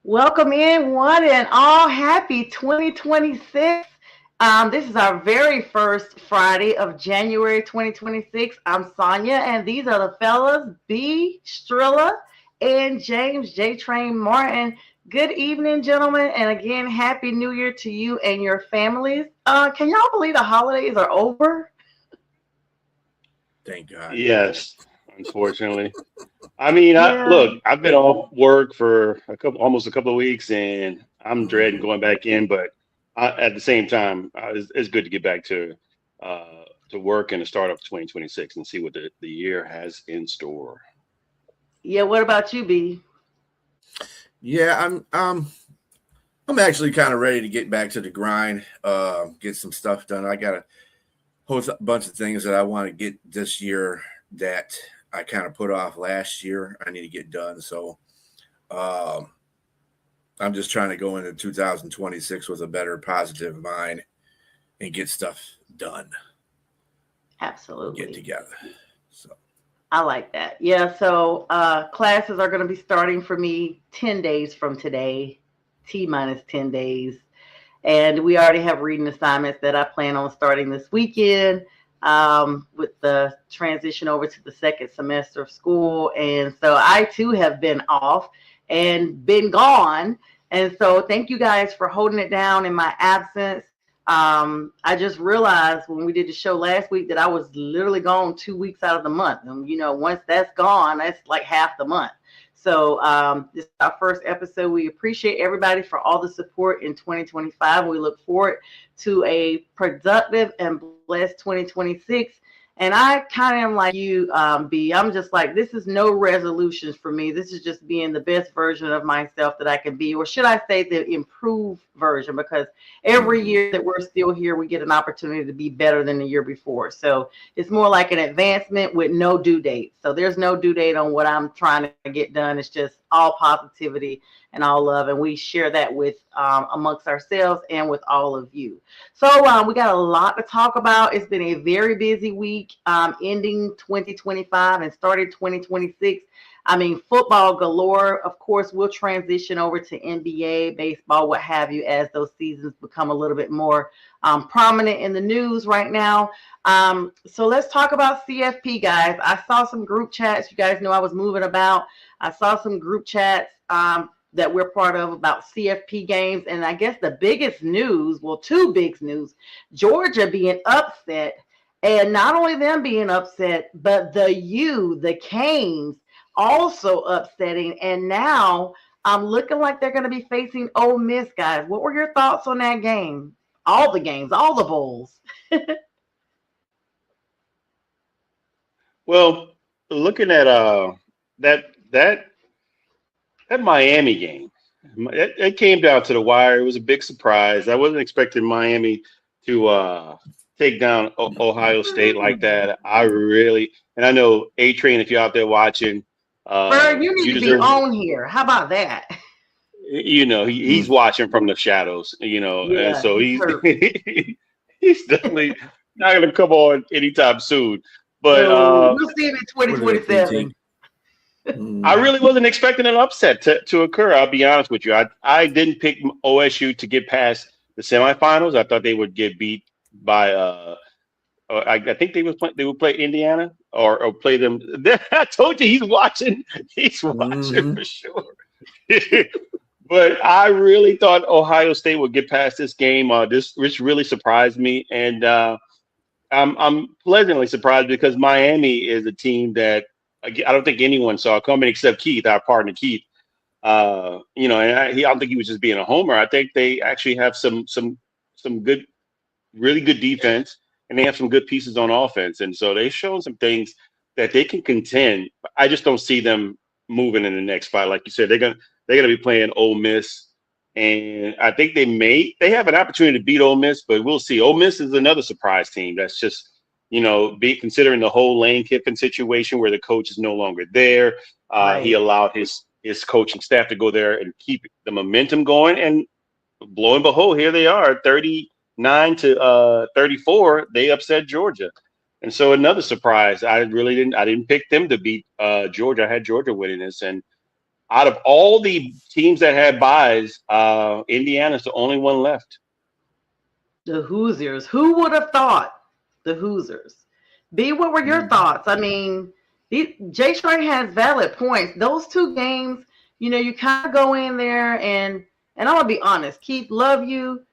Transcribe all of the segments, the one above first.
Welcome in, one and all. Happy 2026. This is our very first Friday of January 2026. I'm Sonia, and these are the fellas, B. Strilla and James J. Train Martin. Good evening, gentlemen, and again, Happy New Year to you and your families. Can y'all believe the holidays are over? Thank God. Yes, unfortunately. I mean, Yeah. look, I've been off work for almost a couple of weeks, and I'm dreading Mhm. going back in. But at the same time, it's good to get back to work and to start of 2026 and see what the year has in store. Yeah, what about you, B? Yeah, I'm actually kind of ready to get back to the grind, get some stuff done. I got a whole bunch of things that I want to get this year that I kind of put off last year. I need to get done. So um, I'm just trying to go into 2026 with a better positive mind and get stuff done, get Absolutely. together. So I like that. Yeah, so classes are going to be starting for me 10 days from today, T minus 10 days. And we already have reading assignments that I plan on starting this weekend with the transition over to the second semester of school. And so I too have been off and been gone. And so thank you guys for holding it down in my absence. I just realized when we did the show last week that I was literally gone 2 weeks out of the month. And, once that's gone, that's like half the month. So this is our first episode. We appreciate everybody for all the support in 2025. We look forward to a productive and blessed 2026. And I kind of am like you, B. I'm just like, this is no resolutions for me. This is just being the best version of myself that I can be, or should I say the improved version? Because every mhm. year that we're still here, we get an opportunity to be better than the year before. So it's more like an advancement with no due date. So there's no due date on what I'm trying to get done. It's just all positivity and all love. And we share that with amongst ourselves and with all of you. So we got a lot to talk about. It's been a very busy week ending 2025 and started 2026. I mean, football galore. Of course, we'll transition over to NBA, baseball, what have you, as those seasons become a little bit more prominent in the news right now. So let's talk about CFP, guys. I saw some group chats. You guys know I was moving about. I saw some group chats that we're part of about CFP games. And I guess the biggest news, well, two big news, Georgia being upset. And not only them being upset, but the Canes also upsetting. And now I'm looking like they're going to be facing Ole Miss, guys. What were your thoughts on that game? All the games, all the bowls. Well, looking at that that that Miami game, it came down to the wire. It was a big surprise. I wasn't expecting Miami to take down Ohio State like that. I really, and I know A Train, if you're out there watching, Bird, you you need to be deserve. on here. How about that? He's watching from the shadows. And Yeah, so he's he's hurt. he's definitely not going to come on anytime soon. But No, we'll see him in What are they 2027. thinking? I Mm, really wasn't expecting an upset to occur. I'll be honest with you. I didn't pick OSU to get past the semifinals. I thought they would get beat by I think they would play Indiana or play them. I told you he's watching. He's watching mhm. for sure. But I really thought Ohio State would get past this game. This which really surprised me, and I'm pleasantly surprised because Miami is a team that I don't think anyone saw coming except Keith, our partner Keith. And I don't think he was just being a homer. I think they actually have some good, really good defense, and they have some good pieces on offense, and so they've shown some things that they can contend. I just don't see them moving in the next fight. Like you said, they're gonna be playing Ole Miss, and I think they have an opportunity to beat Ole Miss, but we'll see. Ole Miss is another surprise team that's just be considering the whole Lane Kiffin situation where the coach is no longer there. He Right. allowed his coaching staff to go there and keep the momentum going, and lo and behold, here they are, 39 to 34. They upset Georgia. And so another surprise. I didn't pick them to beat Georgia. I had Georgia winning this, and out of all the teams that had buys, Indiana's the only one left. The Hoosiers. Who would have thought the Hoosiers? B, what were your thoughts? I mean, Jay Train has valid points. Those two games, you kind of go in there and I'm gonna be honest, Keith, love you.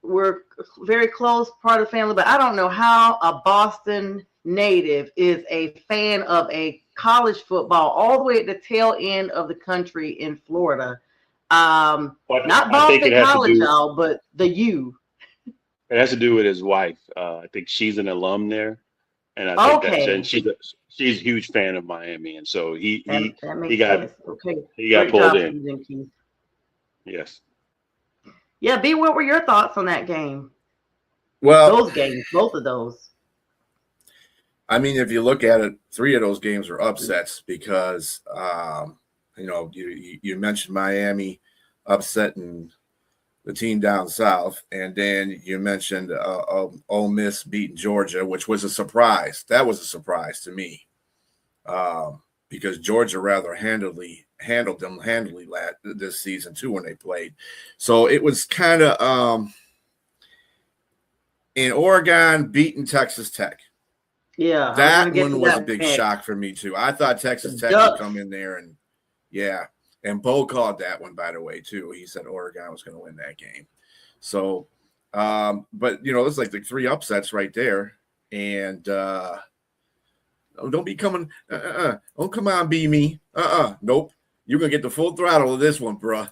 We're very close part of the family, but I don't know how a Boston native is a fan of a college football all the way at the tail end of the country in Florida. Not Boston College, y'all, but the U. It has to do with his wife. I think she's an alum there, and I think and she's a huge fan of Miami, and so he got pulled in. Yes. Yeah, B, what were your thoughts on that game? Well, those games, both of those. I mean, if you look at it, 3 of those games were upsets because, you mentioned Miami upsetting the team down south, and then you mentioned Ole Miss beating Georgia, which was a surprise. That was a surprise to me because Georgia rather handled them handily this season too when they played. So it was kind of in Oregon beating Texas Tech. Yeah, that one was a big shock for me too. I thought Texas Tech would come in there and and Bo called that one, by the way, too. He said Oregon was going to win that game. So, but it's like the 3 upsets right there. And don't be coming. Don't come on, be me. Nope. You're going to get the full throttle of this one, bro.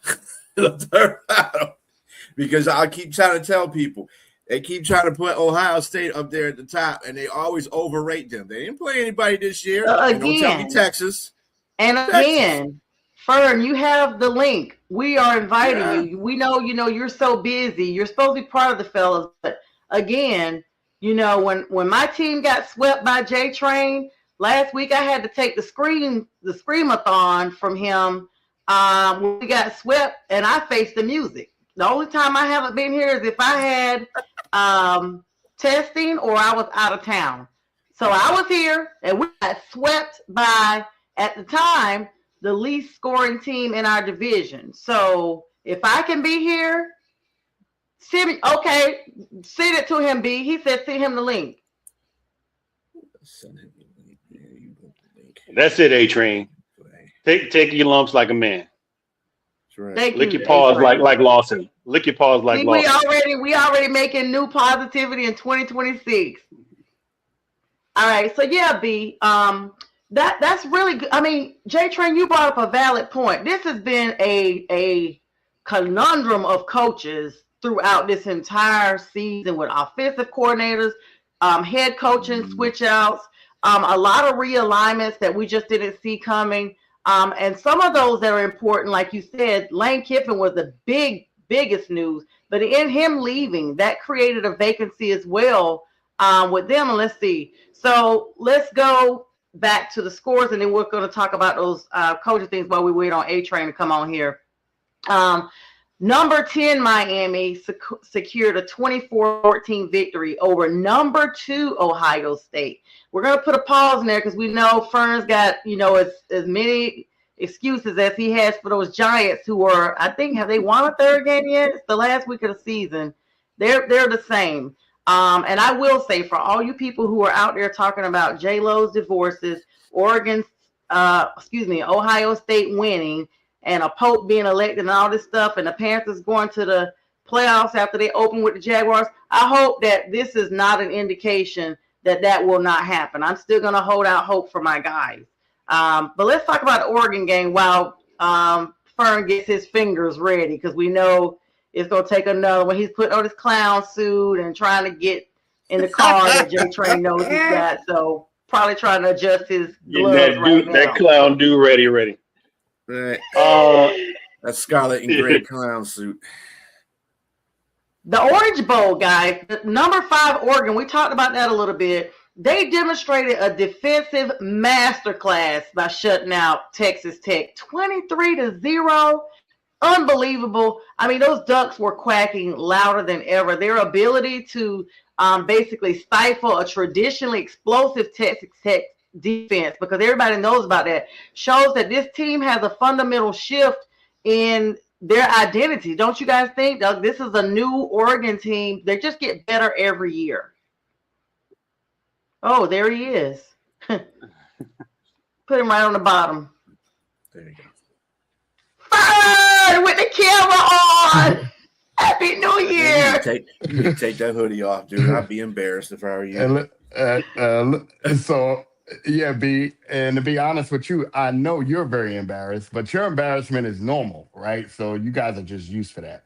Because I'll keep trying to tell people. They keep trying to put Ohio State up there at the top, and they always overrate them. They didn't play anybody this year. Don't tell me Texas. And again, Fern, you have the link. We are inviting you. We know, you're so busy. You're supposed to be part of the fellas. But again, when my team got swept by J Train last week, I had to take the screamathon from him when we got swept, and I faced the music. The only time I haven't been here is if I had testing or I was out of town. So I was here, and we got swept by, at the time, the least scoring team in our division. So if I can be here, send it to him, B. He said send him the link. That's it, A-Train. Take your lumps like a man. Right. Lick your paws like Lawson. Lick your paws like Lawson. We already making new positivity in 2026. All right, so yeah, B. That's really good. I mean, J Train, you brought up a valid point. This has been a conundrum of coaches throughout this entire season with offensive coordinators, head coaching switch outs, a lot of realignments that we just didn't see coming. And some of those that are important, like you said, Lane Kiffin was the biggest news, but in him leaving, that created a vacancy as well with them. And let's see. So let's go back to the scores, and then we're going to talk about those coaching things while we wait on A-Train to come on here. Number 10 Miami secured a 24-14 victory over number 2 Ohio State. We're going to put a pause in there because we know Fern's got as many excuses as he has for those Giants who are, I think, have they won a third game yet? It's the last week of the season. They're the same. And I will say, for all you people who are out there talking about J-Lo's divorces, Ohio State winning, and a Pope being elected and all this stuff, and the Panthers going to the playoffs after they open with the Jaguars, I hope that this is not an indication that will not happen. I'm still going to hold out hope for my guys. But let's talk about the Oregon game while Fern gets his fingers ready, because we know it's going to take another one. He's putting on his clown suit and trying to get in the car that J Train knows he's got. So probably trying to adjust his gloves that clown do ready. Right. That scarlet and gray clown suit. The Orange Bowl, guys, number 5 Oregon, we talked about that a little bit. They demonstrated a defensive masterclass by shutting out Texas Tech 23-0. Unbelievable. I mean, those Ducks were quacking louder than ever. Their ability to basically stifle a traditionally explosive Texas defense, because everybody knows about that, shows that this team has a fundamental shift in their identity. Don't you guys think? This is a new Oregon team. They just get better every year. Oh, there he is. Put him right on the bottom. There you go. Fine, with the camera on. Happy New Year. You take that hoodie off, dude. I'd be embarrassed if I were you. So, yeah, B, and to be honest with you, I know you're very embarrassed, but your embarrassment is normal, right? So you guys are just used for that.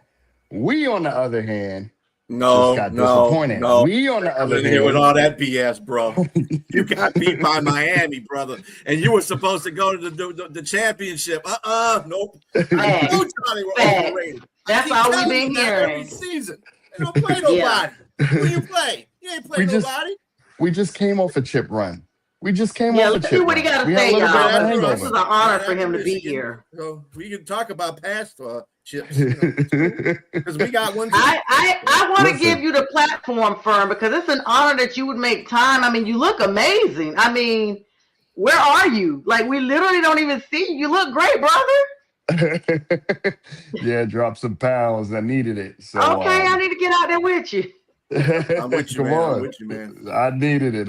We, on the other hand, just got disappointed. We, on the other hand, with all that BS, bro. You got beat by Miami, brother, and you were supposed to go to the championship. Nope. I know Johnny were overrated. That's all we've been hearing every season. They don't play nobody. Who you play? You ain't play nobody. We just came off a chip run. We just came off a chip run. Let's see what he got to say, y'all. This is an honor for him to be here. So we can talk about past chips, because we got one. I want to give you the platform, Fern, because it's an honor that you would make time. I mean, you look amazing. I mean, where are you? Like, we literally don't even see you. You look great, brother. Yeah, dropped some pounds. I needed it. So okay, I need to get out there with you. I'm with you, man. I'm with you, man. I needed it,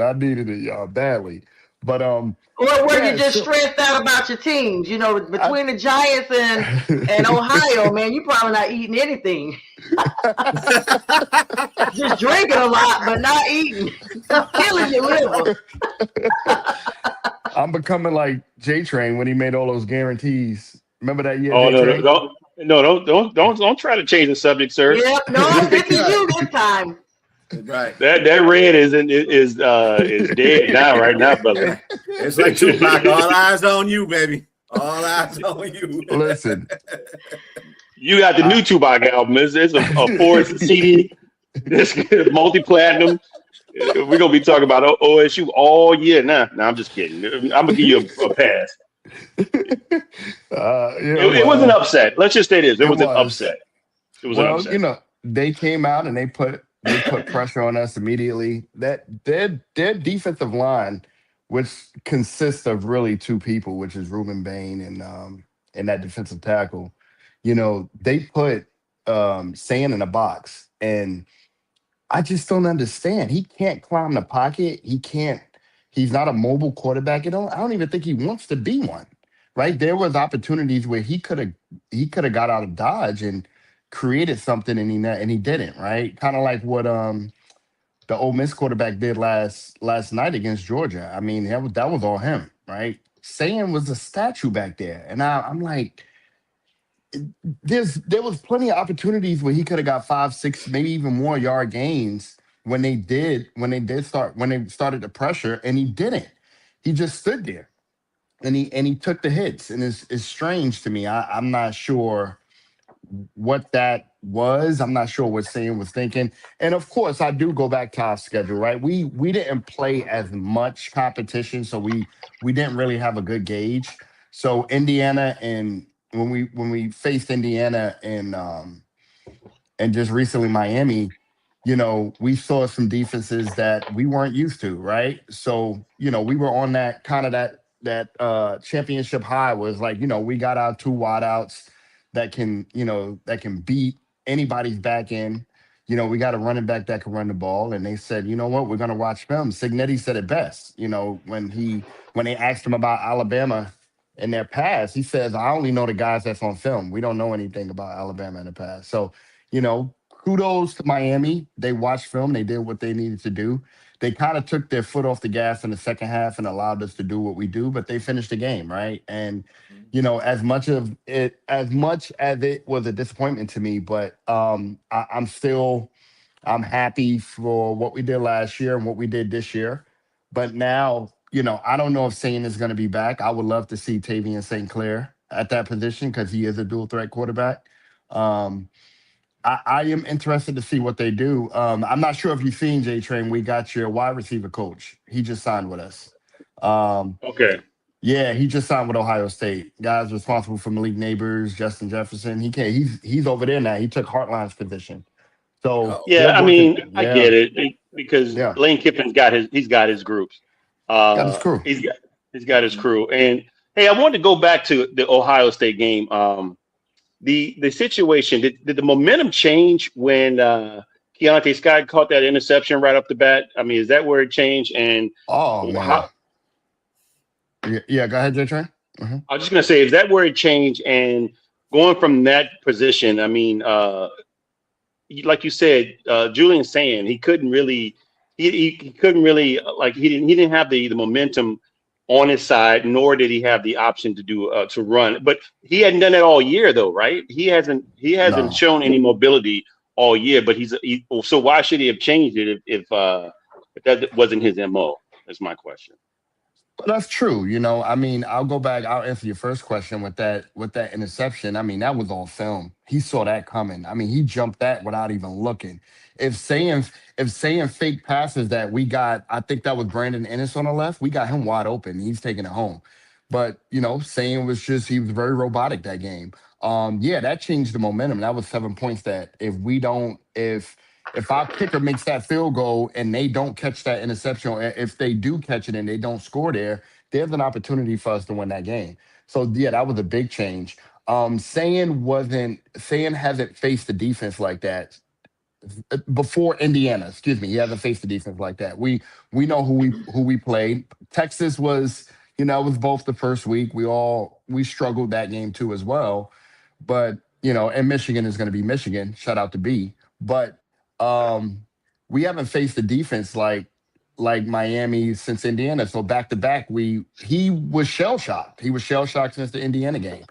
y'all, badly. But or were you just stressed out about your teams? You know, between the Giants and Ohio, man, you probably not eating anything. Just drinking a lot, but not eating. Killing your liver. I'm becoming like J-Train when he made all those guarantees. Remember that year? Oh, don't try to change the subject, sir. Yep, no, this is you this time. Right. That red is dead now, right now, brother. It's like Tupac. All eyes on you, baby. All eyes on you. Listen, you got the new Tupac album. It's a Forest CD. This multi-platinum. We're gonna be talking about OSU all year now. No, I'm just kidding. I'm gonna give you a pass. It was an upset. Let's just say this. It was an upset. It was an upset. You know, they came out and they put pressure on us immediately. That their defensive line, which consists of really two people, which is Ruben Bain and that defensive tackle, you know, they put Sand in a box, and I just don't understand. He can't climb the pocket. He's not a mobile quarterback. I don't even think he wants to be one. Right? There was opportunities where he could have got out of Dodge and created something, and he didn't. Right? Kind of like what the Ole Miss quarterback did last night against Georgia. I mean, that was all him. Right? Sand was a statue back there, and I'm like, there was plenty of opportunities where he could have got 5, 6, maybe even more yard gains when they started the pressure, and he didn't. He just stood there, and he took the hits, and it's strange to me. I'm not sure what that was. I'm not sure what Sam was thinking. And of course, I do go back to our schedule, right? We didn't play as much competition, so we didn't really have a good gauge. So Indiana, and when we faced Indiana and just recently Miami, you know, we saw some defenses that we weren't used to, right? So, you know, we were on that kind of that championship high, was like, you know, we got our 2 wideouts that can beat anybody's back end. You know, we got a running back that can run the ball. And they said, you know what, we're going to watch film. Signetti said it best, you know, when they asked him about Alabama in their past, he says, I only know the guys that's on film. We don't know anything about Alabama in the past. So, you know, kudos to Miami. They watched film. They did what they needed to do. They kind of took their foot off the gas in the second half and allowed us to do what we do, but they finished the game, right? And, you know, as much as it was a disappointment to me, but I'm happy for what we did last year and what we did this year. But now, you know, I don't know if Sane is going to be back. I would love to see Tavian St. Clair at that position because he is a dual threat quarterback. I am interested to see what they do. I'm not sure if you've seen J-Train. We got your wide receiver coach. He just signed with us. Okay. Yeah, he just signed with Ohio State. Guys responsible for Malik Neighbors, Justin Jefferson. He's over there now. He took Hartline's position. So I mean, I get it because Lane Kiffin's got his groups. Got his crew. He's got his crew. And hey, I wanted to go back to the Ohio State game. The situation, did the momentum change when Keontae Scott caught that interception right off the bat? I mean, is that where it changed? And Oh man. how, Yeah, go ahead, J Train. I was just gonna say, is that where it changed? And going from that position, I mean, like you said, Julian's saying he couldn't really, he couldn't really like he didn't have the momentum on his side, nor did he have the option to do to run. But he hadn't done that all year, though, right? He hasn't No. shown any mobility all year. But so why should he have changed it if that wasn't his MO? That's my question. But that's true. I mean, I'll go back. I'll answer your first question with that interception. I mean, that was all film. He saw that coming. I mean, he jumped that without even looking. If saying if saying fake passes that we got, I think that was Brandon Ennis on the left. We got him wide open. He's taking it home. But saying was just he was very robotic that game. Yeah, that changed the momentum. That was 7 points. That if our kicker makes that field goal and they don't catch that interception, or if they do catch it and they don't score there, there's an opportunity for us to win that game. So yeah, that was a big change. Saying hasn't faced the defense like that before Indiana. Excuse me, he hasn't faced the defense like that. We know who we played. Texas was it was both the first week. We struggled that game too as well. But and Michigan is going to be Michigan. Shout out to B. But um, we haven't faced the defense like Miami since Indiana. So back to back, he was shell shocked. He was shell shocked since the Indiana game.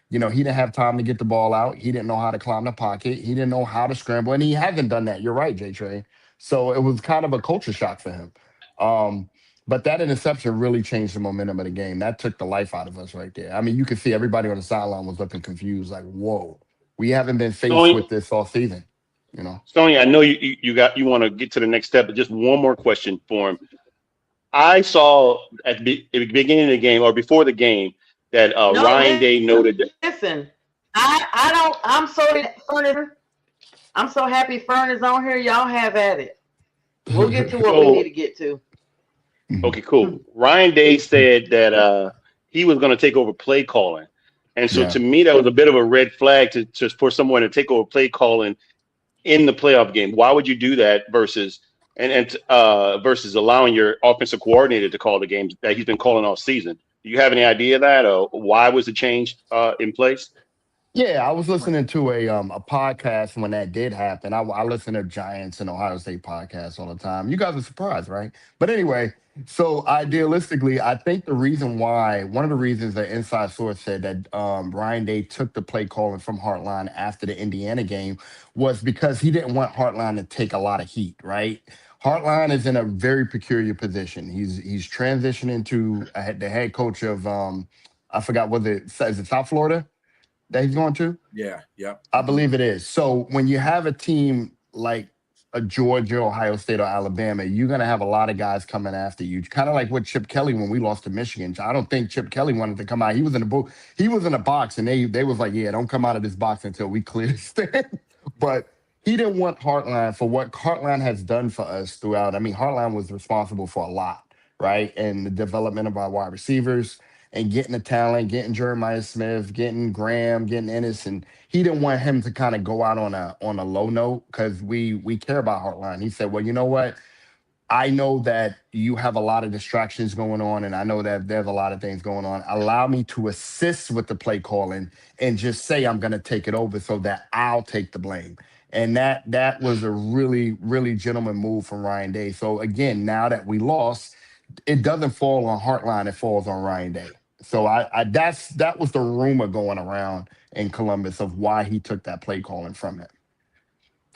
He didn't have time to get the ball out. He didn't know how to climb the pocket. He didn't know how to scramble, and he hasn't done that. You're right, J Trey. So it was kind of a culture shock for him. Um, but that interception really changed the momentum of the game. That took the life out of us right there. I mean, you could see everybody on the sideline was looking confused, like, "Whoa, we haven't been faced Stoney, with this all season." You know. Stoney, I know you want to get to the next step, but just one more question for him. I saw at the beginning of the game or before the game that No, Ryan Day noted that. listen. I don't. I'm so happy Fern is on here. Y'all have at it. We'll get to what we need So to get to. okay, cool. Ryan Day said that he was going to take over play calling, and so Yeah. to me that was a bit of a red flag to for someone to take over play calling in the playoff game. Why would you do that versus allowing your offensive coordinator to call the games that he's been calling all season? Do you have any idea of that, or why was the change in place? Yeah, I was listening to a podcast when that did happen. I listen to Giants and Ohio State podcasts all the time. You guys are surprised, right? But anyway, so idealistically, I think one of the reasons the inside source said that Ryan Day took the play calling from Hartline after the Indiana game was because he didn't want Hartline to take a lot of heat, right? Hartline is in a very peculiar position. He's transitioning to the head coach of I forgot is it South Florida that he's going to? Yeah, yep. I believe it is. So when you have a team like a Georgia, Ohio State, or Alabama, you're going to have a lot of guys coming after you. Kind of like with Chip Kelly when we lost to Michigan. I don't think Chip Kelly wanted to come out. He was in He was in a box, and they was like, "Yeah, don't come out of this box until we clear the stand." But he didn't want Hartline for what Hartline has done for us throughout. I mean, Hartline was responsible for a lot, right? And the development of our wide receivers and getting the talent, getting Jeremiah Smith, getting Graham, getting Ennis, and he didn't want him to kind of go out on a low note because we care about Heartline. He said, "Well, you know what? I know that you have a lot of distractions going on, and I know that there's a lot of things going on. Allow me to assist with the play calling and just say I'm going to take it over so that I'll take the blame." And that was a really, really gentleman move from Ryan Day. So again, now that we lost, it doesn't fall on Heartline; it falls on Ryan Day. So that was the rumor going around in Columbus of why he took that play calling from him.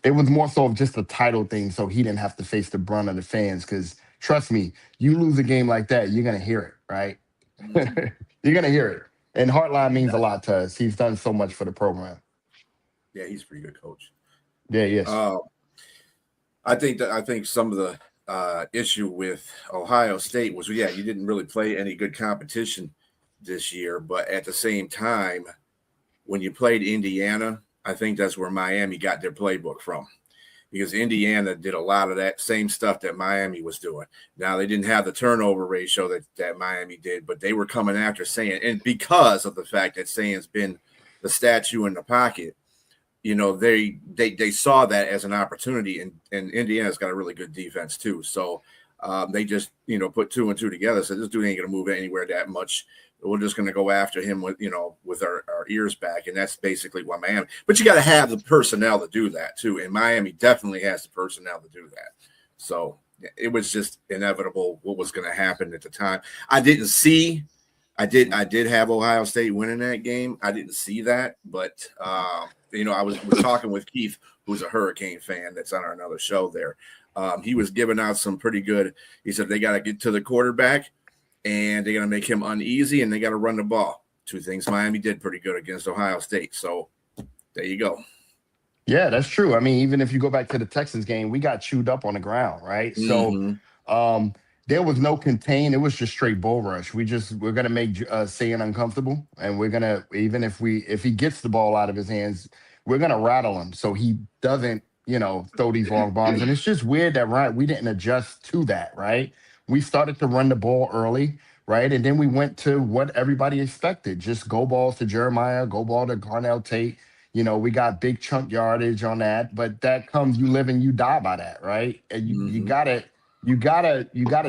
It was more so of just a title thing, so he didn't have to face the brunt of the fans. Because trust me, you lose a game like that, you're gonna hear it, right? Mhm. You're gonna hear it. And Heartline means a lot to us. He's done so much for the program. Yeah, he's a pretty good coach. Yeah, yes. I think some of the issue with Ohio State was, yeah, you didn't really play any good competition this year, but at the same time, when you played Indiana, I think that's where Miami got their playbook from. because Indiana did a lot of that same stuff that Miami was doing. Now, they didn't have the turnover ratio that Miami did, but they were coming after Sayan. And because of the fact that Sayan's been the statue in the pocket, they saw that as an opportunity, and Indiana's got a really good defense too. So they just, put 2 and 2 together. So this dude ain't going to move anywhere that much. We're just going to go after him with our ears back. And that's basically what Miami, but you got to have the personnel to do that too. And Miami definitely has the personnel to do that. So it was just inevitable what was going to happen at the time. I did have Ohio State winning that game. I didn't see that, but I was talking with Keith, who's a Hurricane fan that's on our another show there. He was giving out some pretty good. He said they got to get to the quarterback, and they're going to make him uneasy, and they got to run the ball. 2 things Miami did pretty good against Ohio State. So there you go. Yeah, that's true. I mean, even if you go back to the Texas game, we got chewed up on the ground, right? So there was no contain. It was just straight bull rush. We're going to make Sayan uncomfortable, and we're going to, even if he gets the ball out of his hands, we're going to rattle him so he doesn't, throw these long bombs. And it's just weird that we didn't adjust to that, right? We started to run the ball early, right? And then we went to what everybody expected. Just go balls to Jeremiah, go ball to Garnell Tate. We got big chunk yardage on that, but that comes, you live and you die by that, right? And you gotta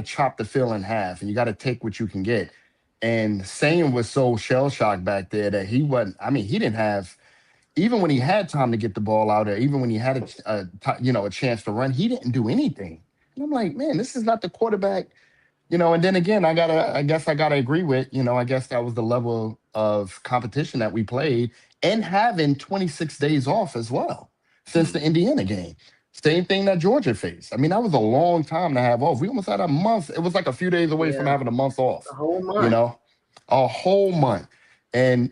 chop the field in half, and you gotta take what you can get. And Sayan was so shell shocked back there that he didn't have, even when he had time to get the ball out there, even when he had a chance to run, he didn't do anything. And I'm like, man, this is not the quarterback, And then again, I guess I gotta agree with, I guess that was the level of competition that we played, and having 26 days off as well since the Indiana game. Same thing that Georgia faced. I mean, that was a long time to have off. We almost had a month. It was like a few days away from having a month off. A whole month. A whole month. And,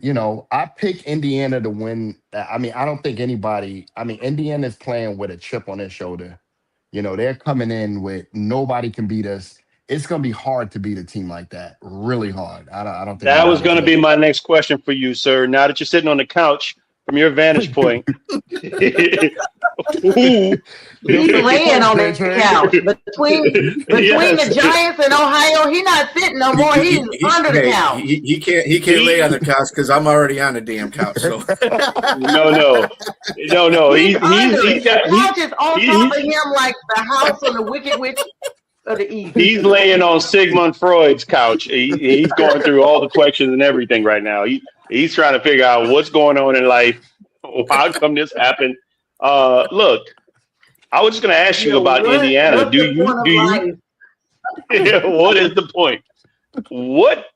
I pick Indiana to win. I mean, I don't think Indiana's playing with a chip on their shoulder. They're coming in with nobody can beat us. It's going to be hard to beat a team like that. Really hard. I don't think that was going to be my next question for you, sir. Now that you're sitting on the couch, from your vantage point, He's laying on the couch between the Giants and Ohio. He's not sitting no more. He's under the couch. He can't lay on the couch because I'm already on the damn couch. So no. He's the couch is on top of him like the house on the Wicked Witch of the East. He's laying on Sigmund Freud's couch. He's going through all the questions and everything right now. He's trying to figure out what's going on in life. How come this happened? Look, I was just going to ask you about Indiana. Do you? What is the point? What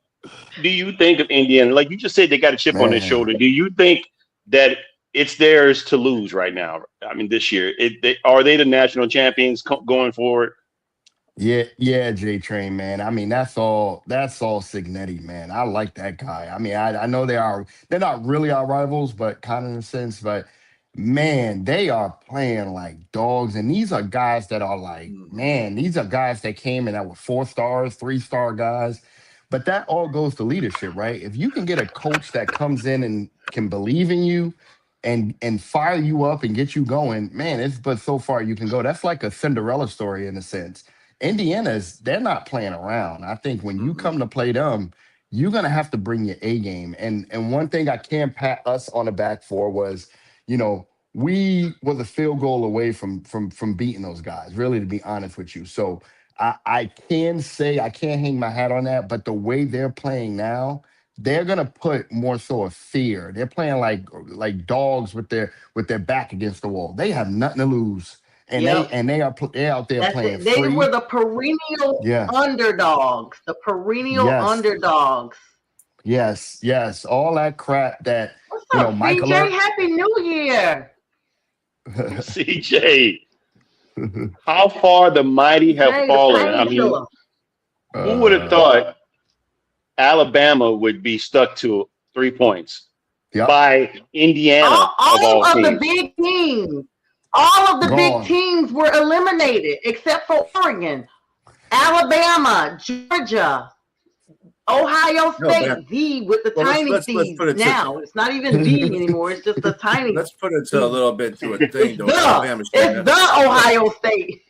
do you think of Indiana? Like you just said, they got a chip on their shoulder. Do you think that it's theirs to lose right now? I mean, this year, are they the national champions going forward? Yeah, J-Train, man. I mean, that's all Signetti, man. I like that guy. I mean, I know they're not really our rivals, but kind of in a sense, but man, they are playing like dogs. And these are guys that are like, man, these are guys that came in that were 4 stars, 3-star guys. But that all goes to leadership, right? If you can get a coach that comes in and can believe in you and fire you up and get you going, man, but so far you can go. That's like a Cinderella story in a sense. They're not playing around. I think when you come to play them, you're going to have to bring your A game. And one thing I can pat us on the back for was, we was a field goal away from beating those guys, really, to be honest with you. So I can say, I can't hang my hat on that, but the way they're playing now, they're going to put more so of fear. They're playing like dogs with their back against the wall. They have nothing to lose. And they're out there playing free. They were the perennial underdogs. The perennial underdogs. Yes. All that crap that what's up, CJ? Happy New Year. CJ. How far the mighty have fallen. I mean, who would have thought Alabama would be stuck to 3 points by Indiana? All of the big teams. All of the big teams were eliminated except for Oregon, Alabama, Georgia, Ohio Alabama. State, the with the Well, tiny let's C's put it to now. It's not even the anymore. It's just the tiny. let's put it to a little bit to a thing It's though. the. It's the Ohio State.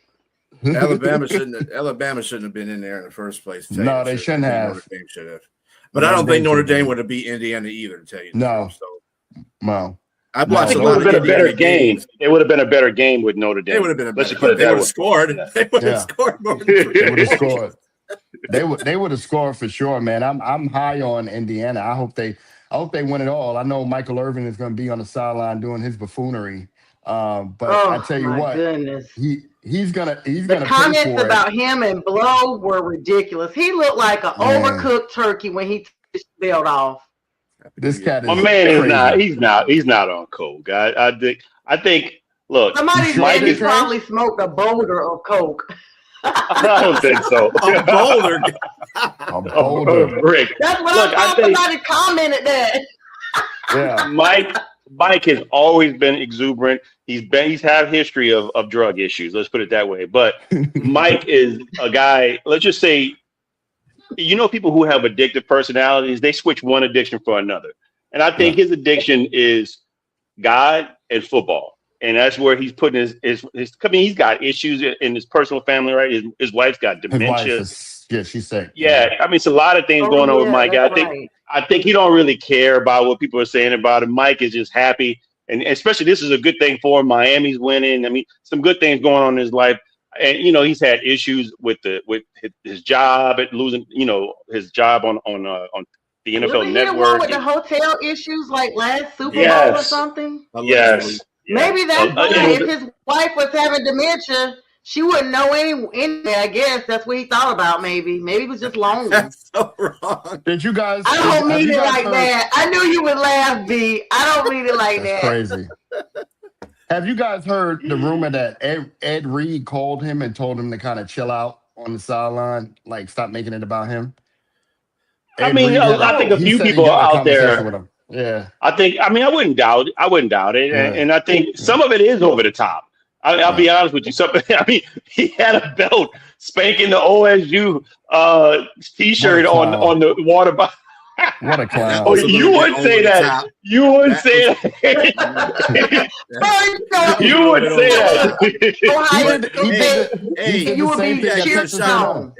Alabama shouldn't have been in there in the first place. To tell you No, the they truth. shouldn't I think have. Notre Dame should have, but I don't think Notre Dame would have beat Indiana either. To tell you the No. truth. So No. I've I watched think a it would lot have of been a better Indiana game. games. It would have been a better game with Notre Dame. They would have been a Let's better just put it game. They that would way. have scored. Yeah. They would have Yeah. scored more than They 3 would have points. scored. They would have scored for sure, man. I'm high on Indiana. I hope they win it all. I know Michael Irvin is going to be on the sideline doing his buffoonery. But I Oh tell you my what, goodness. he's gonna The pay comments for it. about him and Blow were ridiculous. He looked like an Man. overcooked turkey when he took his belt off. This cat is My man is crazy. not. He's not on coke. I think. Look, Somebody sure said Mike he is. probably smoked a boulder of coke. I don't think so. A Boulder. A boulder. Rick. That's what Look, I I thought. think Somebody commented that. Yeah. Mike has always been exuberant. He's had history of drug issues. Let's put it that way. But Mike is a guy. Let's just say, people who have addictive personalities, they switch one addiction for another. And I think his addiction is God and football. And that's where he's putting his I mean, he's got issues in his personal family, right? His wife's got His dementia. wife is, she's sick. Yeah, I mean, it's a lot of things going on with Mike. That's I think right. I think he don't really care about what people are saying about him. Mike is just happy, and especially this is a good thing for him. Miami's winning. I mean, some good things going on in his life, and he's had issues with his job at losing, his job on the NFL Wasn't he the one Network. with the hotel issues like last Super Bowl or Yes, something? yes, Maybe that's why. it If his wife was having dementia, she wouldn't know any. I guess that's what he thought about. Maybe he was just lonely. That's so wrong. Did you guys? I don't have mean you it guys like heard- that. I knew you would laugh, B. I don't mean it like That's that. crazy. Have you guys heard the rumor that Ed Reed called him and told him to kind of chill out on the sideline, like stop making it about him? I mean, I think a he few said he people had a out there. conversation with him. Yeah. I wouldn't doubt it. Yeah. And I think some of it is over the top. I'll be honest with you. I mean, he had a belt spanking the OSU T-shirt on the water bottle. What a clown. Oh, you wouldn't say that. You wouldn't say that. You wouldn't say that. Hey, You would same be thing at cheered Texas on.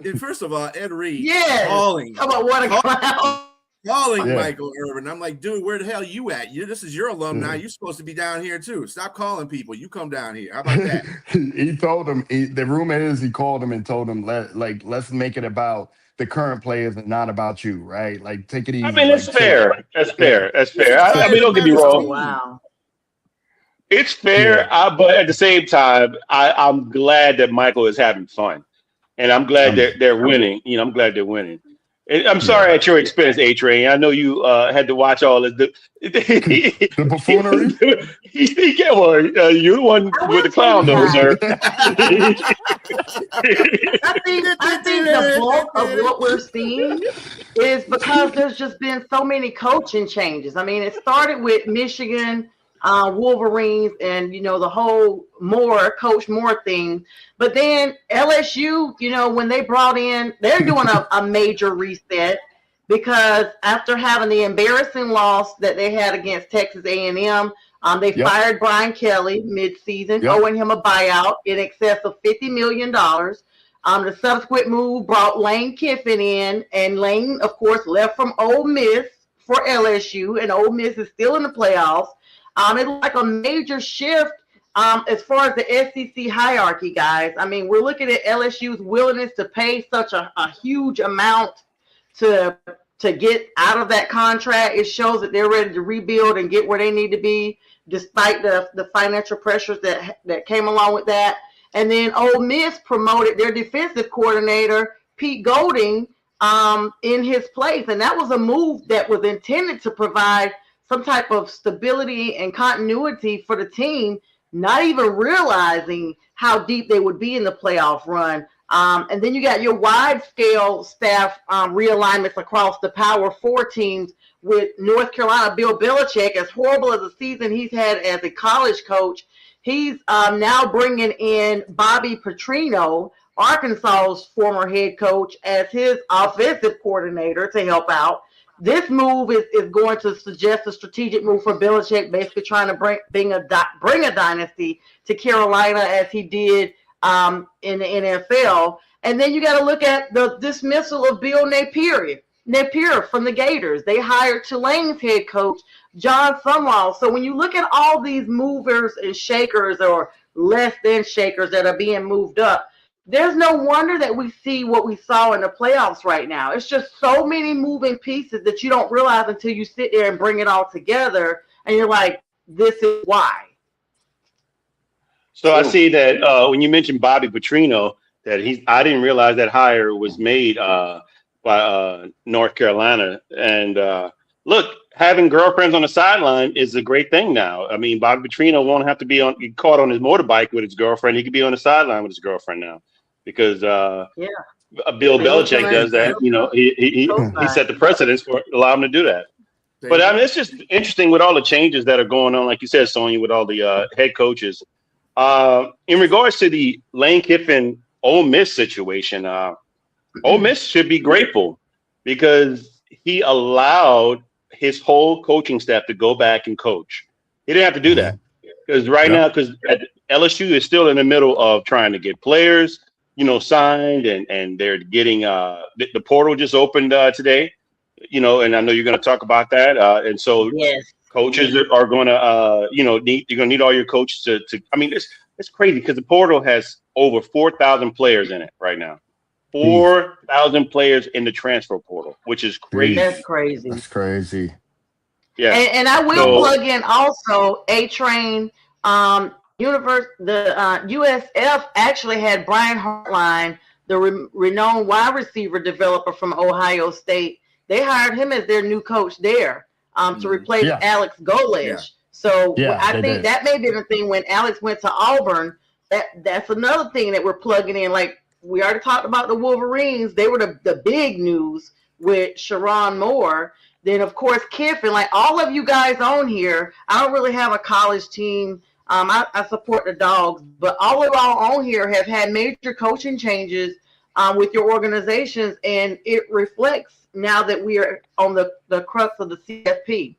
and first of all, Ed Reed Yes. calling How about what a clown? Yeah. Michael Irvin. I'm like, dude, where the hell you at? This is your alumni. You're supposed to be down here too. Stop calling people. You come down here. How about that? He told him. The rumor is he called him and told him, let's make it about the current players and not about you, right? Like, take it easy. I mean, it's fair. That's fair. That's fair. I mean, don't get me wrong. Wow. It's fair, but at the same time, I'm glad that Michael is having fun, and I'm glad they're winning. I'm glad they're winning. And I'm sorry at your expense, A-Train. I know you had to watch all this. The buffoonery? You're the one with the clown nose, sir. I think the bulk of what we're seeing is because there's just been so many coaching changes. I mean, it started with Michigan Wolverines and the whole Coach Moore thing, but then LSU, when they brought in, they're doing a major reset because after having the embarrassing loss that they had against Texas A&M, they fired Brian Kelly mid-season, owing him a buyout in excess of $50 million. The subsequent move brought Lane Kiffin in, and Lane, of course, left from Ole Miss for LSU, and Ole Miss is still in the playoffs. It's like a major shift as far as the SEC hierarchy, guys. I mean, we're looking at LSU's willingness to pay such a huge amount to get out of that contract. It shows that they're ready to rebuild and get where they need to be, despite the financial pressures that came along with that. And then Ole Miss promoted their defensive coordinator, Pete Golding, in his place. And that was a move that was intended to provide some type of stability and continuity for the team, not even realizing how deep they would be in the playoff run. And then you got your wide-scale staff realignments across the Power 4 teams with North Carolina. Bill Belichick, as horrible as a season he's had as a college coach, he's now bringing in Bobby Petrino, Arkansas's former head coach as his offensive coordinator to help out. This move is going to suggest a strategic move for Belichick, basically trying to bring a dynasty to Carolina as he did in the NFL. And then you got to look at the dismissal of Bill Napier from the Gators. They hired Tulane's head coach, John Sumrall. So when you look at all these movers and shakers or less than shakers that are being moved up, there's no wonder that we see what we saw in the playoffs right now. It's just so many moving pieces that you don't realize until you sit there and bring it all together, and you're like, this is why. So I see that when you mentioned Bobby Petrino, that I didn't realize that hire was made by North Carolina. And look, having girlfriends on the sideline is a great thing now. I mean, Bobby Petrino won't have to be caught on his motorbike with his girlfriend. He could be on the sideline with his girlfriend now because Bill Belichick does that. You know, he set the precedence for allowing him to do that. But I mean, it's just interesting with all the changes that are going on, like you said, Sonia, with all the head coaches. In regards to the Lane Kiffin Ole Miss situation, Ole Miss should be grateful because he allowed his whole coaching staff to go back and coach. He didn't have to do that because now, because LSU is still in the middle of trying to get players, signed, and they're getting the portal just opened today, and I know you're going to talk about that. And so coaches are going to, you're going to need all your coaches to. I mean, it's crazy because the portal has over 4,000 players in it right now. 4,000 players in the transfer portal, which is crazy. That's crazy. That's crazy. Yeah. And I will plug in also A-Train. The USF actually had Brian Hartline, the renowned wide receiver developer from Ohio State. They hired him as their new coach there to replace Alex Golesh. Yeah. So I think that may be the thing when Alex went to Auburn. That's another thing that we're plugging in. Like we already talked about the Wolverines. They were the big news with Sharon Moore. Then, of course, Kiffin. Like all of you guys on here, I don't really have a college team. I support the Dogs, but all of y'all on here have had major coaching changes with your organizations, and it reflects now that we are on the crux of the CFP.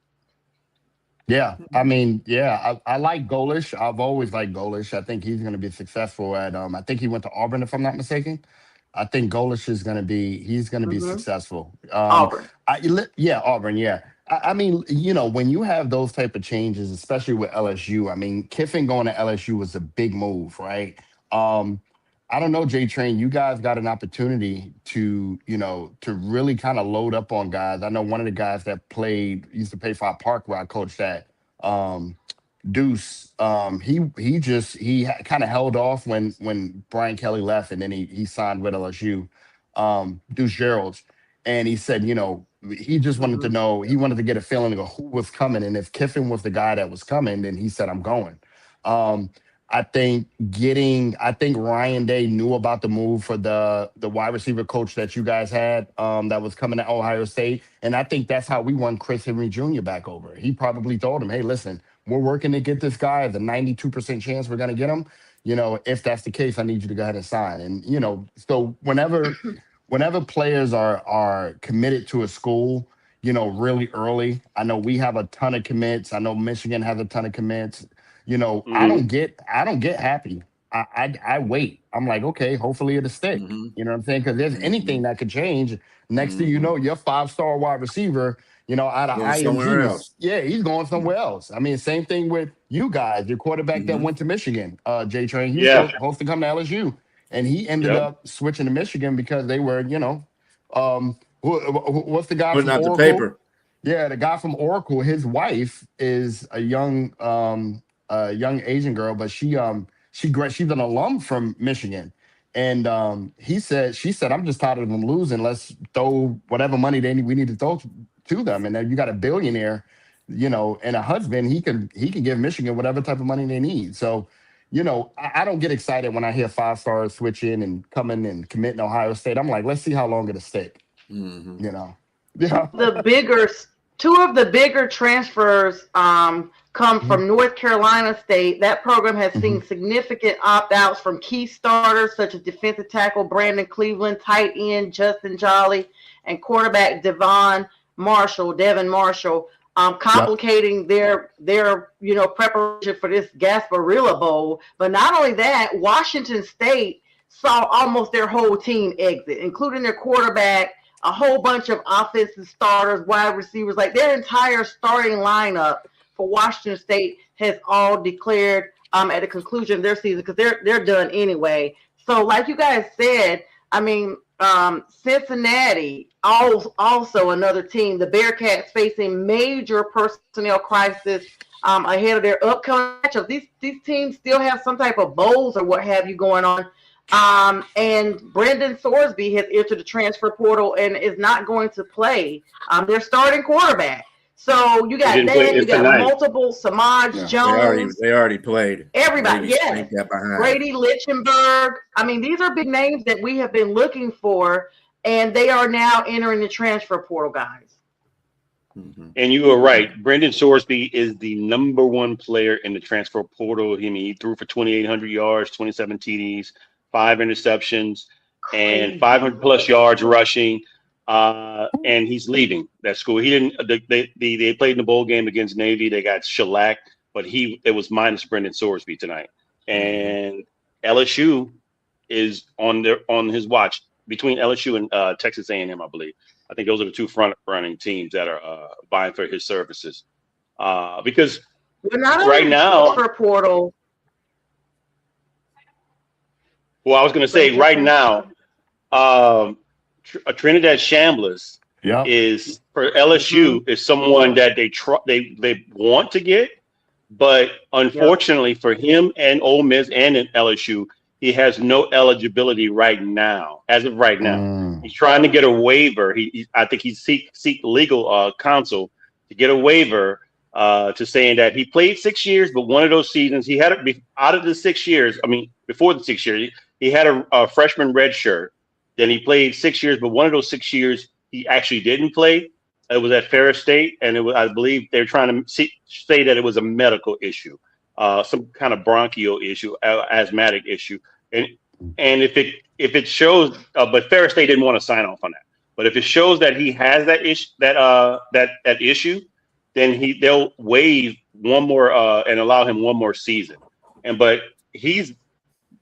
Yeah, I mean, I like Golesh. I've always liked Golesh. I think he's going to be successful at. I think he went to Auburn, if I'm not mistaken. I think Golesh is going to be. He's going to be successful. Auburn. Auburn. Yeah. I mean, when you have those type of changes, especially with LSU. I mean, Kiffin going to LSU was a big move, right? I don't know, J-Train, you guys got an opportunity to really kind of load up on guys. I know one of the guys that used to play for our Park where I coached at, Deuce. He kind of held off when Brian Kelly left, and then he signed with LSU, Deuce Gerald's. And he said, he just wanted to know, he wanted to get a feeling of who was coming. And if Kiffin was the guy that was coming, then he said, I'm going. I think Ryan Day knew about the move for the wide receiver coach that you guys had that was coming to Ohio State. And I think that's how we won Chris Henry Jr. back over. He probably told him, hey, listen, we're working to get this guy. There's a 92% chance we're going to get him. If that's the case, I need you to go ahead and sign. And, so whenever players are committed to a school, really early, I know we have a ton of commits. I know Michigan has a ton of commits. I don't get happy. I wait. I'm like, okay, hopefully it'll stick. You know what I'm saying? Because there's anything that could change. Next thing you know, your 5-star wide receiver, out of IMG, he's going somewhere else. I mean, same thing with you guys. Your quarterback that went to Michigan, J-Train, he was supposed to come to LSU. And he ended up switching to Michigan because they were, what's the guy putting from out Oracle? The paper? Yeah, the guy from Oracle. His wife is a young Asian girl, but she's an alum from Michigan. And she said, I'm just tired of them losing. Let's throw whatever money we need to throw to them. And then you got a billionaire, and a husband. He can give Michigan whatever type of money they need. So. I don't get excited when I hear 5-stars switch in and come in and commit in Ohio State. I'm like, let's see how long it'll stick. The two of the bigger transfers come Mhm, from North Carolina State. That program has mhm. seen significant opt-outs from key starters such as defensive tackle Brandon Cleveland, tight end Justin Jolly, and quarterback Devin Marshall, Yep. complicating their preparation for this Gasparilla Bowl. But not only that, Washington State saw almost their whole team exit, including their quarterback, a whole bunch of offensive starters, wide receivers, like their entire starting lineup for Washington State has all declared at the conclusion of their season because they're done anyway. So, like you guys said, I mean, Cincinnati, also another team. The Bearcats facing major personnel crisis ahead of their upcoming matchup. These teams still have some type of bowls or what have you going on. And Brendan Sorsby has entered the transfer portal and is not going to play their starting quarterback. So you He got didn't play that. You this got tonight. multiple Samaj Yeah. Jones, They already played. everybody. Brady Yes, spanked that behind. Grady Lichtenberg. I mean, these are big names that we have been looking for, and they are now entering the transfer portal, guys. Mhm. And you were right. Brendan Sorsby is the number one player in the transfer portal. I mean, he threw for 2,800 yards, 27 TDs, 5 interceptions, and Crazy. 500 plus yards rushing. And he's leaving that school. He didn't. They played in the bowl game against Navy. They got shellacked, but it was minus Brendan Sorsby tonight. Mhm. And LSU is on his watch between LSU and Texas A&M, I believe. I think those are the two front running teams that are vying for his services. Because But not right only the now, transfer portal. well, I was going to Go say ahead, right Justin. now, Trinidad Chambliss Yep. is for Mm-hmm. LSU is someone that they want to get, but Yep. unfortunately for him and Ole Miss and in LSU, he has no eligibility right now. As of right now, Mm, he's trying to get a waiver. I think he seek legal counsel to get a waiver to saying that he played 6 years, but one of those seasons he had it out of the 6 years. I mean, before the 6 years, he had a freshman red shirt. Then he played 6 years, but one of those 6 years he actually didn't play. It was at Ferris State, and I believe they're trying to say that it was a medical issue, some kind of bronchial issue, asthmatic issue, and if it shows, but Ferris State didn't want to sign off on that. But if it shows that he has that issue, that issue, then they'll waive one more and allow him one more season. But he's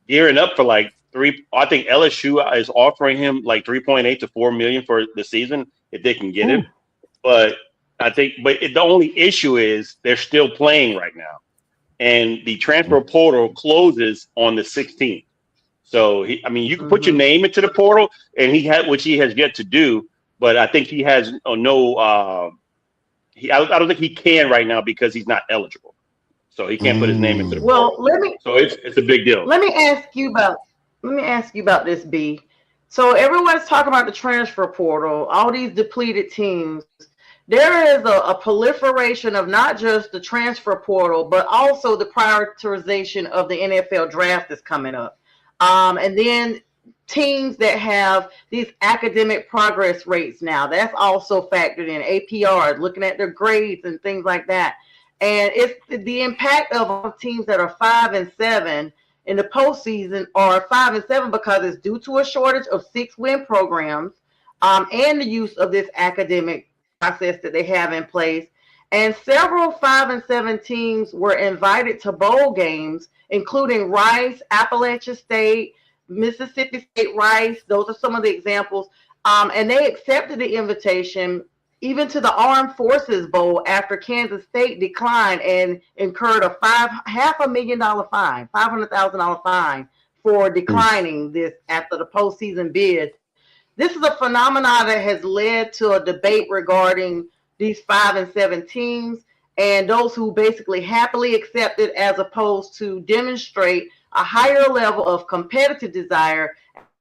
gearing up for like three. I think LSU is offering him like 3.8 to 4 million for the season if they can get him. ooh, But the only issue is they're still playing right now, and the transfer portal closes on the 16th. So you can put your Mm-hmm. name into the portal, and which he has yet to do. But I think he has no. I don't think he can right now because he's not eligible, so he can't put his name into the mm. Well, portal. So it's a big deal. let me ask you about this, B. So everyone's talking about the transfer portal, all these depleted teams. There is a proliferation of not just the transfer portal, but also the prioritization of the NFL draft that's coming up. And then teams that have these academic progress rates now, that's also factored in. APR, looking at their grades and things like that. And it's the impact of teams that are 5-7 in the postseason are 5-7 because it's due to a shortage of 6-win programs and the use of this academic process that they have in place. And several 5-7 teams were invited to bowl games, including Rice, Appalachian State, Mississippi State Rice. Those are some of the examples. And they accepted the invitation even to the Armed Forces Bowl after Kansas State declined and incurred a $500,000 fine, $500,000 fine for Oof. declining this after the postseason bid. This is a phenomenon that has led to a debate regarding these 5-7 teams and those who basically happily accept it as opposed to demonstrate a higher level of competitive desire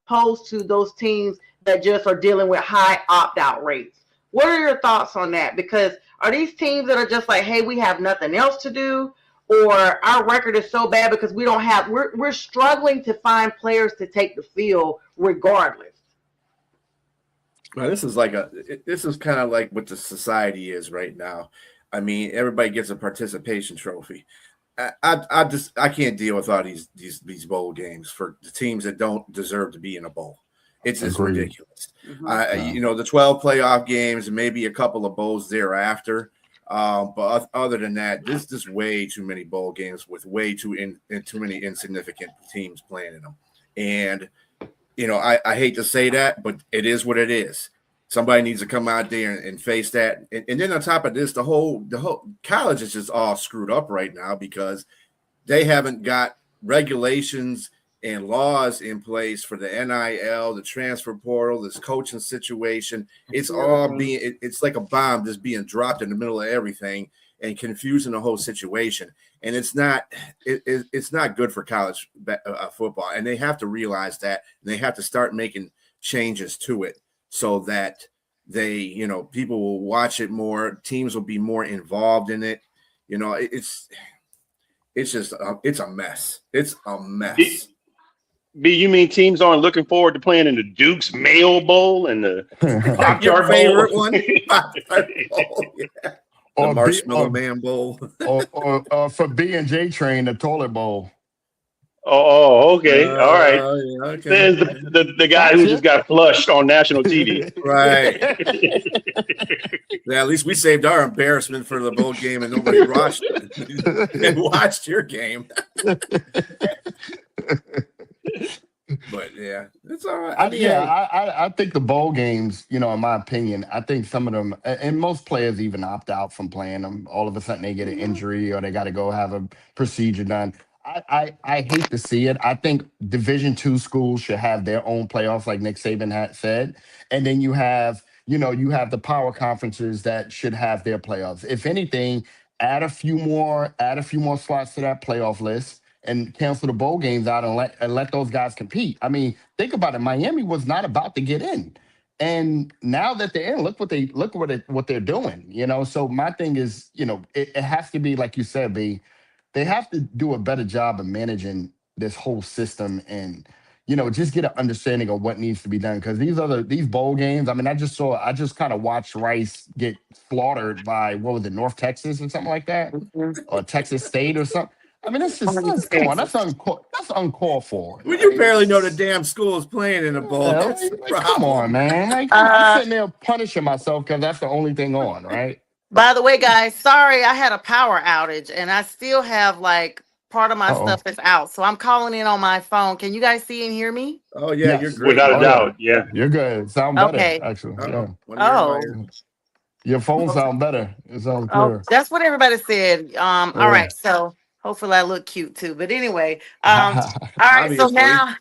opposed to those teams that just are dealing with high opt-out rates. What are your thoughts on that? Because are these teams that are just like, hey, we have nothing else to do, or our record is so bad because we're struggling to find players to take the field regardless? Well, this is kind of like what the society is right now. I mean, everybody gets a participation trophy. I can't deal with all these bowl games for the teams that don't deserve to be in a bowl. It's just Agreed. ridiculous. Mhm. Yeah. The 12 playoff games and maybe a couple of bowls thereafter. But other than that, this is way too many bowl games with way too many insignificant teams playing in them. And I hate to say that, but it is what it is. Somebody needs to come out there and face that. And then on top of this, the whole college is just all screwed up right now because they haven't got regulations and laws in place for the NIL, the transfer portal, this coaching situation. It's all it's like a bomb just being dropped in the middle of everything and confusing the whole situation. And it's not good for college football. And they have to realize that, and they have to start making changes to it so that people will watch it more. Teams will be more involved in it. It's just it's a mess. It's a mess. B, you mean teams aren't looking forward to playing in the Duke's Mayo Bowl and the Pop Your Tart favorite Bowl? one? Pop-Tart Bowl, yeah. The or Marshmallow Man Bowl. or for B and J Train, the toilet bowl. Okay, all right. Yeah, okay. There's the guy who just got flushed on national TV. Right. Yeah, at least we saved our embarrassment for the bowl game and nobody watched and watched your game. But yeah, it's all right. I think the bowl games, in my opinion, I think some of them, and most players even opt out from playing them. All of a sudden they get an injury or they got to go have a procedure done. I hate to see it. I think Division II schools should have their own playoffs, like Nick Saban had said, and then you have the power conferences that should have their playoffs. If anything, add a few more slots to that playoff list and cancel the bowl games out and let those guys compete. I mean, think about it. Miami was not about to get in. And now that they're in, look what they're doing. So my thing is, it has to be like you said, B. They have to do a better job of managing this whole system and just get an understanding of what needs to be done. Because these bowl games, I mean, I just kind of watched Rice get slaughtered by, what was it, North Texas or something like that, or Texas State or something. I mean, come on, that's uncalled for. Well, you barely know the damn school is playing in a bowl. Yeah, That's the come on, problem. man. I'm sitting there punishing myself because that's the only thing on, right? By the way, guys, sorry, I had a power outage and I still have like part of my Uh-oh. stuff is out. So I'm calling in on my phone. Can you guys see and hear me? Oh yeah, you're Yes. great. Without a Oh, yeah. doubt, yeah. You're good. Sound better, Okay. actually. Yeah. Uh-oh. One of your Oh, admirers. Your phone sound better. It sounds oh, clear. that's what everybody said. All Yeah. right. So hopefully I look cute too. But anyway, all right. So Obviously. now,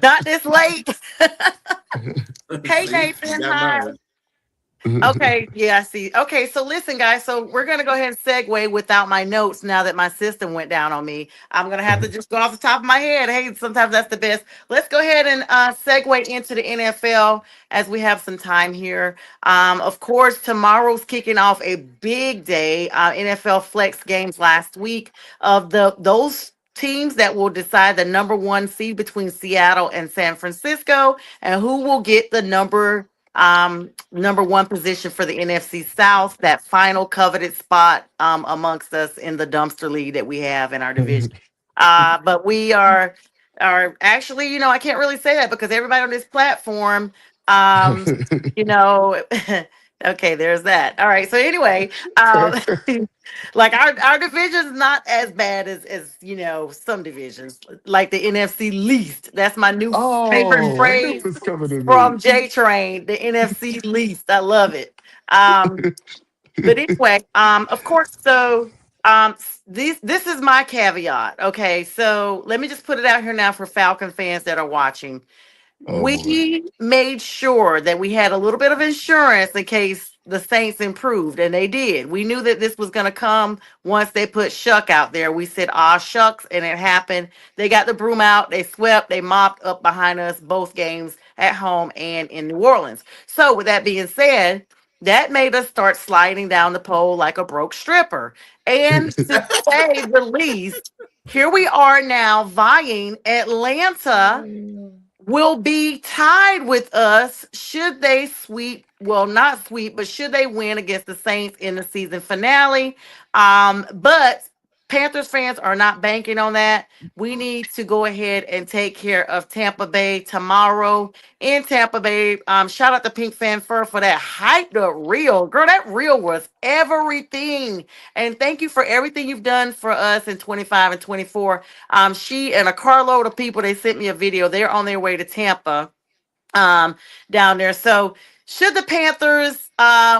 not this late. Hey, See? Nathan. Got Hi. mine. Okay, yeah, I see. Okay, so listen, guys. So we're gonna go ahead and segue without my notes now that my system went down on me. I'm gonna have to just go off the top of my head. Hey, sometimes that's the best. Let's go ahead and segue into the NFL as we have some time here. Of course, tomorrow's kicking off a big day. NFL flex games last week of those teams that will decide the number one seed between Seattle and San Francisco, and who will get the number one position for the NFC South, that final coveted spot amongst us in the dumpster league that we have in our division. But we are actually, I can't really say that because everybody on this platform, um, you know, okay, there's that. All right. So anyway, like our division is not as bad as some divisions, like the NFC least. That's my new favorite Oh, I knew phrase it was coming to from me. J Train, the NFC least. I love it. But anyway, of course, so this is my caveat. Okay, so let me just put it out here now for Falcon fans that are watching. Oh boy. We made sure that we had a little bit of insurance in case the Saints improved, and they did. We knew that this was going to come once they put Shuck out there. We said, ah, shucks, and it happened. They got the broom out, they swept, they mopped up behind us both games at home and in New Orleans. So, with that being said, that made us start sliding down the pole like a broke stripper. And to say the least, here we are now vying Atlanta will be tied with us should they sweep, well, not sweep, but should they win against the Saints in the season finale. But Panthers fans are not banking on that. We need to go ahead and take care of Tampa Bay tomorrow in Tampa Bay. Shout out to Pink Fan Fur for that hyped up reel. Girl, that reel was everything. And thank you for everything you've done for us in 25 and 24. She and a carload of people, they sent me a video. They're on their way to Tampa, down there. So should the Panthers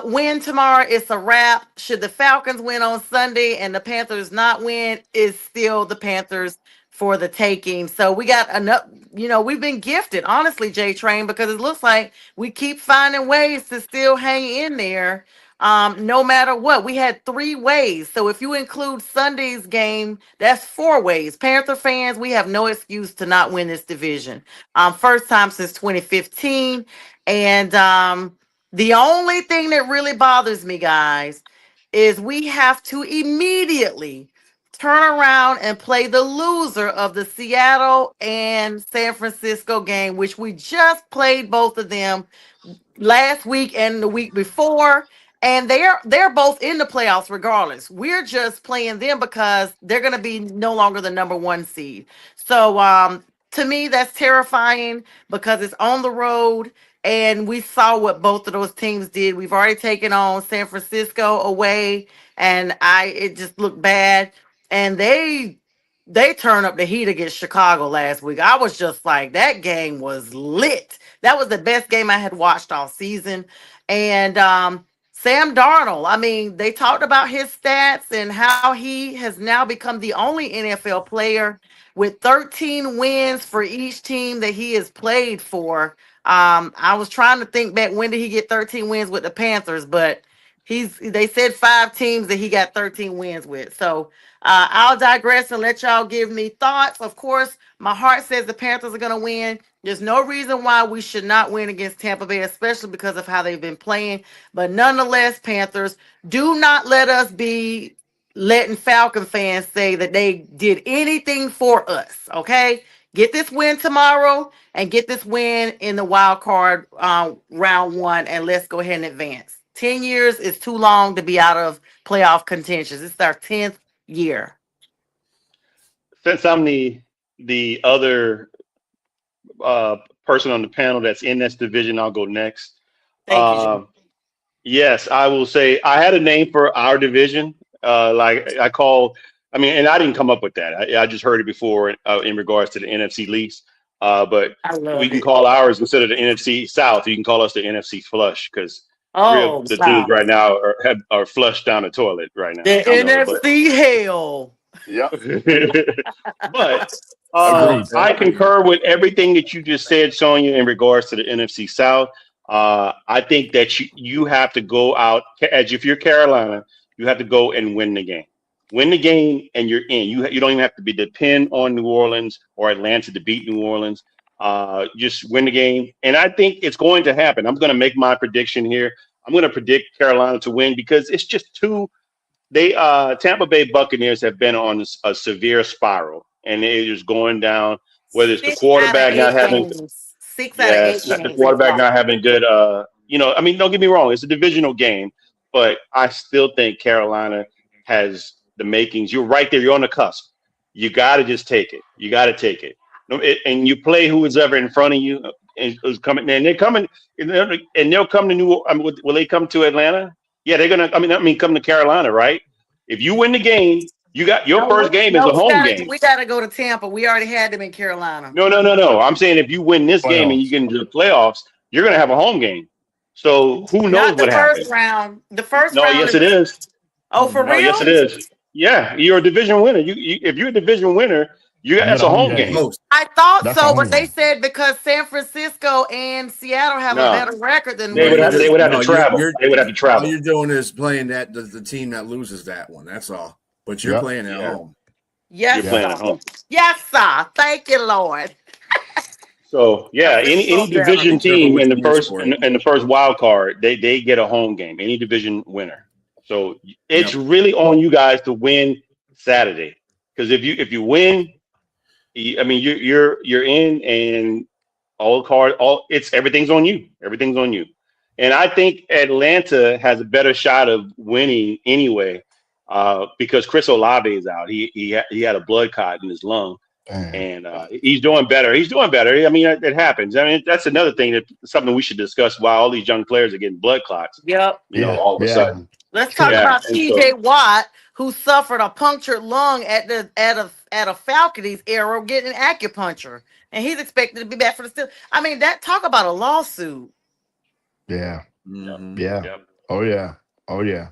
win tomorrow, it's a wrap. Should the Falcons win on Sunday and the Panthers not win, it's still the Panthers for the taking. So we got enough, we've been gifted, honestly, J Train, because it looks like we keep finding ways to still hang in there. No matter what, we had 3 ways. So if you include Sunday's game, that's 4 ways. Panther fans, we have no excuse to not win this division. First time since 2015. And the only thing that really bothers me, guys, is we have to immediately turn around and play the loser of the Seattle and San Francisco game, which we just played both of them last week and the week before, and they're both in the playoffs regardless. We're just playing them because they're going to be no longer the number 1 seed. So to me, that's terrifying because it's on the road, and we saw what both of those teams did. We've already taken on San Francisco away, and it just looked bad, and they turned up the heat against Chicago last week. I was just like, that game was lit. That was the best game I had watched all season. And Sam Darnold, I mean, they talked about his stats and how he has now become the only NFL player with 13 wins for each team that he has played for. I was trying to think back, when did he get 13 wins with the Panthers? But they said 5 teams that he got 13 wins with. So I'll digress and let y'all give me thoughts. Of course, my heart says the Panthers are going to win. There's no reason why we should not win against Tampa Bay, especially because of how they've been playing. But nonetheless, Panthers, do not let us be letting Falcon fans say that they did anything for us, okay? Get this win tomorrow and get this win in the wild card round 1, and let's go ahead and advance. 10 years is too long to be out of playoff contentions. It's our 10th year. Since I'm the other person on the panel that's in this division, I'll go next. Thank you, Jim. Yes, I will say I had a name for our division. Like I call, I mean, and I didn't come up with that. I just heard it before in regards to the NFC least. But we can call ours, instead of the NFC South, you can call us the NFC Flush, because the teams right now are flushed down the toilet right now. The NFC hell. Yeah. But I concur with everything that you just said, Sonia, in regards to the NFC South. I think that you have to go out, as if you're Carolina, you have to go and win the game. Win the game and you're in. You don't even have to be depend on New Orleans or Atlanta to beat New Orleans. Just win the game. And I think it's going to happen. I'm going to make my prediction here. I'm going to predict Carolina to win, because it's just Tampa Bay Buccaneers have been on a severe spiral, and they're just going down, whether it's the quarterback not having 6 out of 8 games. The quarterback not having good I mean, don't get me wrong, it's a divisional game, but I still think Carolina has the makings. You're right there, you're on the cusp. You got to just take it. You got to take it. And you play who is ever in front of you, and who's coming, and they're coming, and they'll come to will they come to Atlanta? Yeah, they're gonna. I mean, come to Carolina, right? If you win the game, you got your first game is a home game. We got to go to Tampa. We already had them in Carolina. No. I'm saying if you win this game and you get into the playoffs, you're gonna have a home game. So who knows what happens? The first round. Yes, it is. Oh, for real? Yes, it is. Yeah, you're a division winner. If you're a division winner, that's a home game. I thought so, but they said because San Francisco and Seattle have a better record than they would have to travel. They would have to travel. All you're doing is playing the team that loses that one. That's all. But you're playing at home. Yes, you're playing at home. Yes, sir. Thank you, Lord. So yeah, any division team in the first wild card, they get a home game. Any division winner. So it's really on you guys to win Saturday, because if you win, I mean you're in, and Everything's on you. Everything's on you. And I think Atlanta has a better shot of winning anyway, because Chris Olave is out. He had a blood clot in his lung, Damn. and he's doing better. He's doing better. I mean, it happens. I mean, that's another thing something we should discuss. Why all these young players are getting blood clots, Yep. all of a sudden. Let's talk Yeah, about and T.J. Watt, who suffered a punctured lung at a Falcons era getting acupuncture, and he's expected to be back for the still. I mean, talk about a lawsuit. Yeah. Mhm. Yeah. Yep. Oh yeah. Oh yeah.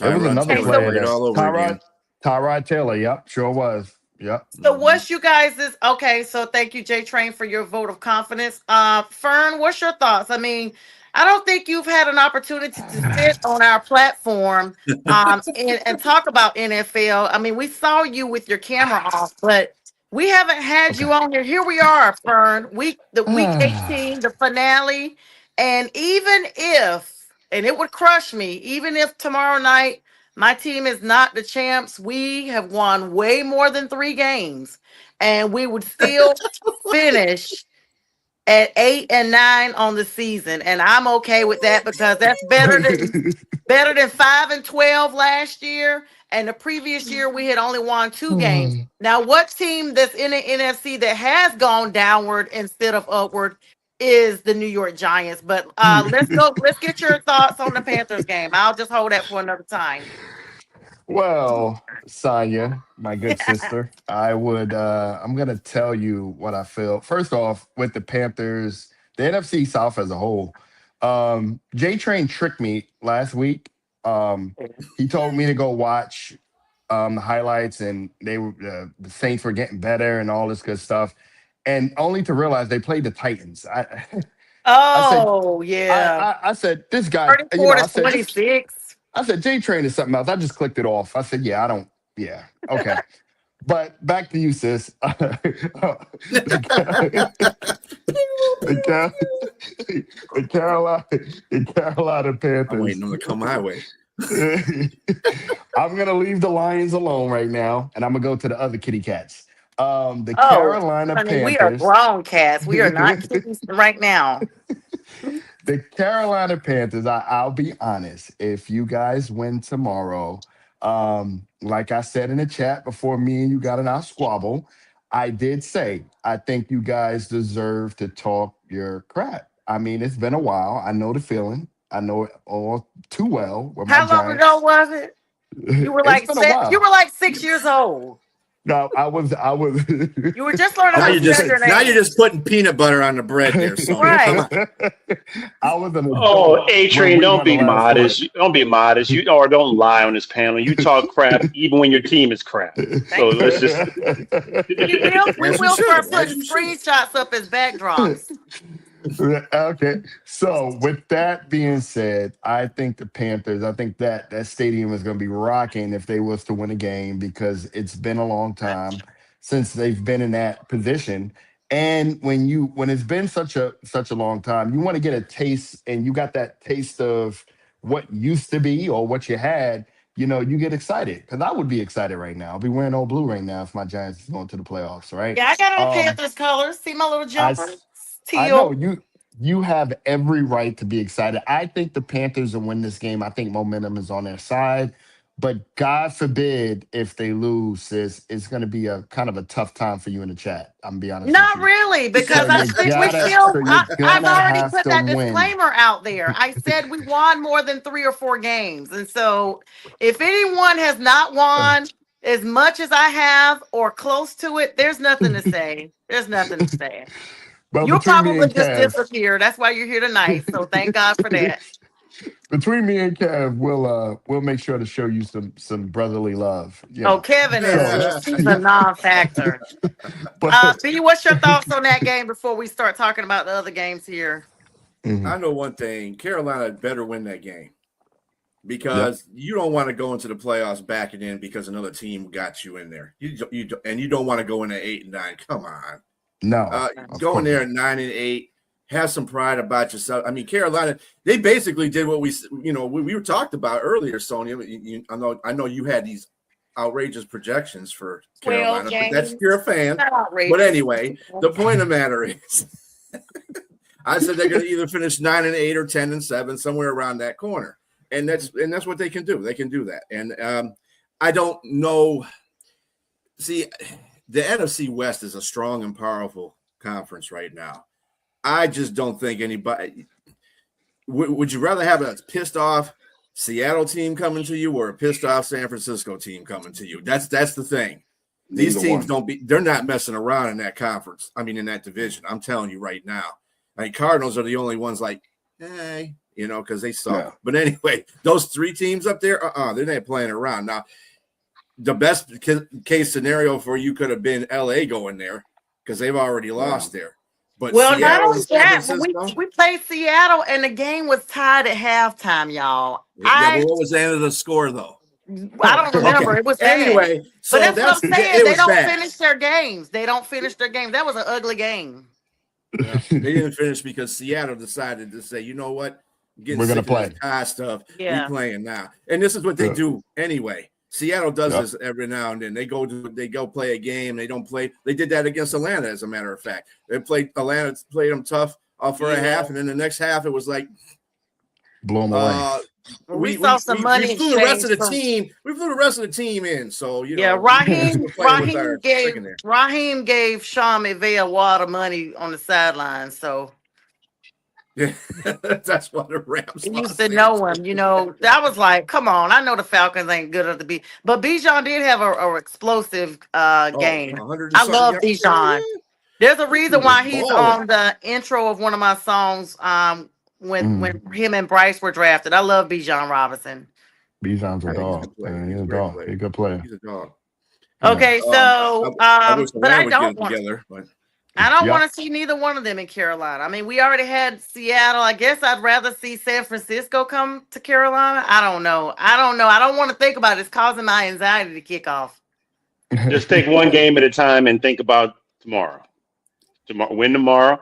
It was Tyrod another Taylor player played that all over again. Tyrod Taylor. Yep, sure was. Yep. So what's you guys is okay? So thank you, J Train, for your vote of confidence. Fern, what's your thoughts? I mean, I don't think you've had an opportunity to sit on our platform and talk about NFL. I mean, we saw you with your camera off, but we haven't had you on here. Here we are, Fern. Week 18, the finale. And even if, and it would crush me, even if tomorrow night my team is not the champs, we have won way more than 3 games, and we would still finish at 8 and 9 on the season, and I'm okay with that because that's better than 5 and 12 last year. And the previous year we had only won 2 games. Now, what team that's in the NFC that has gone downward instead of upward is the New York Giants. But let's get your thoughts on the Panthers game. I'll just hold that for another time. Well, Sonya, my good sister, I'm gonna tell you what I feel. First off, with the Panthers, the NFC South as a whole, J Train tricked me last week. He told me to go watch the highlights, and the Saints were getting better and all this good stuff, and only to realize they played the Titans. Oh, yeah. I said this guy, 34 to I said 26. I said, J Train is something else. I just clicked it off. I said, okay. But back to you, sis. The Carolina Panthers. I'm waiting them to come my way. I'm going to leave the Lions alone right now, and I'm going to go to the other kitty cats. Carolina Panthers. We are grown cats. We are not kitties right now. The Carolina Panthers, I'll be honest, if you guys win tomorrow, like I said in the chat before me and you got in our squabble, I did say, I think you guys deserve to talk your crap. I mean, it's been a while. I know the feeling. I know it all too well. How long ago was it? You were like 6 years old. No, I was. You were just learning how to say your name. Now you're just putting peanut butter on the bread there, so right. I was an adult. Oh, A-Train, don't be modest. Don't be modest. Don't lie on this panel. You talk crap even when your team is crap. So let's just. We will start putting screenshots up as backdrops. Okay. So with that being said, I think the Panthers, I think that stadium is going to be rocking if they was to win a game, because it's been a long time since they've been in that position. And when it's been such a long time, you want to get a taste, and you got that taste of what used to be or what you had, you get excited, because I would be excited right now. I'll be wearing all blue right now if my Giants is going to the playoffs, right? Yeah, I got on Panthers colors. See my little jumper? I know you have every right to be excited. I think the Panthers will win this game. I think momentum is on their side, but God forbid if they lose, sis, it's going to be a kind of a tough time for you in the chat. I'm gonna be honest. Not really, because I've already put that disclaimer out there. I said we won more than 3 or 4 games, and so if anyone has not won as much as I have or close to it, there's nothing to say. There's nothing to say. Well, you'll probably just disappear. That's why you're here tonight. So thank God for that. Between me and Kev, we'll make sure to show you some brotherly love. Kevin he's a non-factor. B, what's your thoughts on that game before we start talking about the other games here? Mm-hmm. I know one thing: Carolina better win that game, because you don't want to go into the playoffs backing in because another team got you in there. You don't want to go in at 8 and 9. Come on. No, go in there at 9 and 8. Have some pride about yourself. I mean, Carolina, they basically did what we were talked about earlier, Sonia. I know you had these outrageous projections for Carolina, but you're a fan. But anyway, the point of the matter is, I said they're going to either finish 9-8 or 10-7, somewhere around that corner, and that's what they can do. They can do that, and I don't know. See, the NFC West is a strong and powerful conference right now. I just don't think anybody. Would you rather have a pissed off Seattle team coming to you or a pissed off San Francisco team coming to you? That's the thing. These teams they're not messing around in that conference. I mean, in that division. I'm telling you right now. I mean, Cardinals are the only ones like, hey, because they suck. Yeah. But anyway, those three teams up there, they're not playing around. Now, the best case scenario for you could have been LA going there because they've already lost there. But well, not only that, we played Seattle and the game was tied at halftime, y'all. Yeah, but what was the end of the score though? I don't remember. Okay. It was anyway. So but that's what I'm saying. They don't finish their games. They don't finish their games. That was an ugly game. Yeah, they didn't finish because Seattle decided to say, you know what, we're going to play high stuff. Yeah. We're playing now, and this is what they do anyway. Seattle does this every now and then. They go play a game. They don't play. They did that against Atlanta, as a matter of fact. Atlanta played them tough for a half, and then the next half it was like blow them away. We saw some money. We flew the rest of the team. We flew the rest of the team in. So Raheem gave Sean McVay a wad of money on the sideline. So. Yeah, that's what the Rams used to know him. I was like, come on. I know the Falcons ain't good enough to be, but Bijan did have a explosive game. I love Bijan. There's a reason why he's on the intro of one of my songs. When him and Bryce were drafted, I love Bijan Robinson. Bijan's a dog. He's a dog. He's a good player. He's a dog. Okay, so but I don't want together. I don't want to see neither one of them in Carolina. I mean, we already had Seattle. I guess I'd rather see San Francisco come to Carolina. I don't know. I don't want to think about it. It's causing my anxiety to kick off. Just take one game at a time and think about tomorrow. Win tomorrow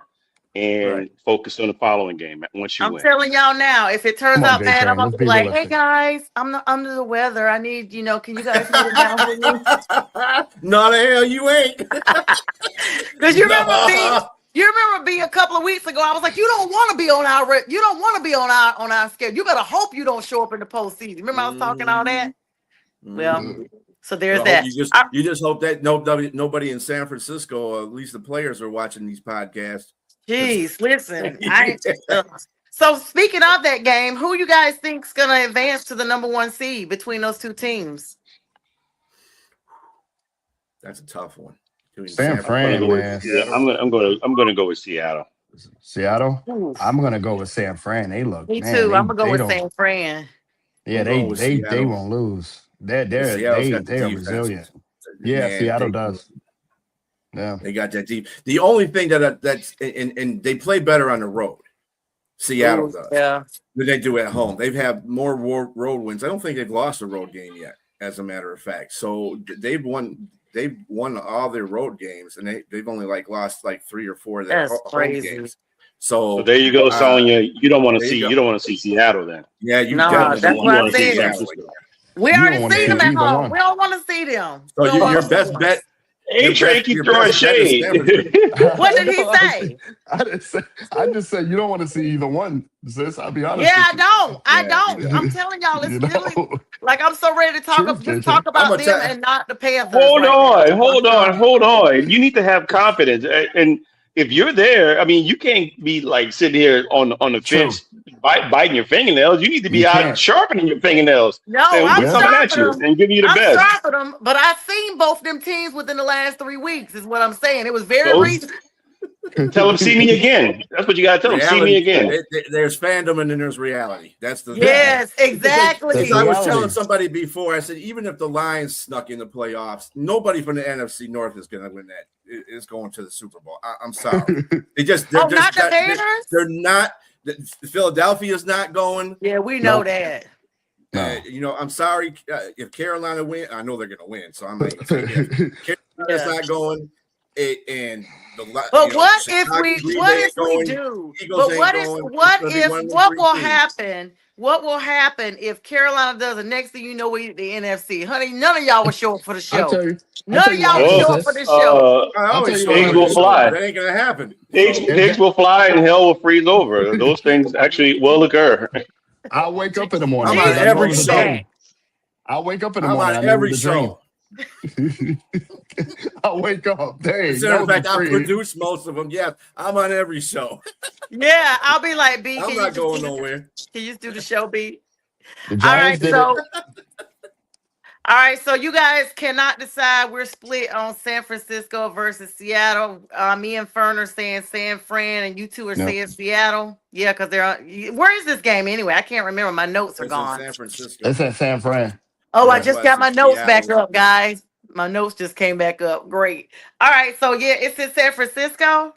and focus on the following game once you win. I'm telling y'all now, if it turns out bad, I'm going to be like, hey, guys, I'm under the weather. I need, can you guys put it down with me? No, the hell you ain't. Because you remember being a couple of weeks ago, I was like, you don't want to be on our schedule. You better hope you don't show up in the postseason. Remember I was talking all that? Well, so there's that. You just hope that nobody in San Francisco, or at least the players, are watching these podcasts. Jeez, listen. So speaking of that game, who you guys think's gonna advance to the number 1 seed between those two teams? That's a tough one. San Fran, man. Yeah, I'm gonna go with Seattle. Seattle? Ooh. I'm gonna go with San Fran. They look. Me too. I'm gonna go with San Fran. Yeah, they won't lose. They are resilient. Yeah, man, Seattle does. Yeah, they got that deep. The only thing that's and they play better on the road. Seattle does. Yeah, than they do at home. They've had more road wins. I don't think they've lost a road game yet, as a matter of fact. So they've won all their road games, and they've only lost 3 or 4 of their home games. So there you go, Sonya. You don't want to see Seattle then. Yeah, that's what I'm saying. We already see them at home. We don't want to see them. So your best bet. A-Train keep throwing shade. What did he say? I just said you don't want to see either one, sis. I'll be honest. Yeah, I don't. I'm telling y'all, it's really like I'm so ready to talk about them and not the Panthers. Hold on. You need to have confidence. And if you're there, I mean, you can't be sitting here on the fence biting your fingernails. You need to be out sharpening your fingernails. No, I'm sharpening them and giving you the best. I'm sharpening them, but I've seen both them teams within the last 3 weeks. Is what I'm saying. It was very recent. Tell them, see me again. That's what you got to tell them. See me again. There's fandom and then there's reality. That's the yes, exactly. Because I was telling somebody before, I said, even if the Lions snuck in the playoffs, nobody from the NFC North is going to win that. It's going to the Super Bowl. I'm sorry. They're not. Philadelphia's not going. Yeah, we know that. I'm sorry if Carolina win. I know they're going to win, so I'm like, Carolina's not going. and But what if Chicago, we Green Bay ain't do? Eagles But ain't going. what It's gonna be if one of them what three will teams. happen? What will happen if Carolina does the next thing you know we the NFC? Honey, none of y'all will show up for the I'll show. tell you. I'll None tell of you y'all why, will Well, show up for princess. the show. I I'll tell always you show why, pigs up for will the princess. show, but fly. that ain't gonna happen. Pigs, So pigs will fly and hell will freeze over. Those things actually will occur. I'll wake up in the I'm morning on because I know it every was a show. dream. I'll wake up in the I'm morning. on I knew it every was a dream. show. I'll wake up. Dang, As a that matter of was a fact, I dream. produce most of them. Yes, I'm on every show. Yeah, I'll be like, B, I'm not going nowhere. can you just do the show, B? The All Giants right, did it. so you guys cannot decide. We're split on San Francisco versus Seattle. Me and Fern are saying San Fran, and you two are No. saying Seattle. Yeah, because they're where is this game anyway? I can't remember. My notes are It's in gone. San Francisco. It's at San Fran. Oh, I That's just why I got said my notes back Seattle. up, guys. My notes just came back up. Great. All right, so yeah, it's in San Francisco.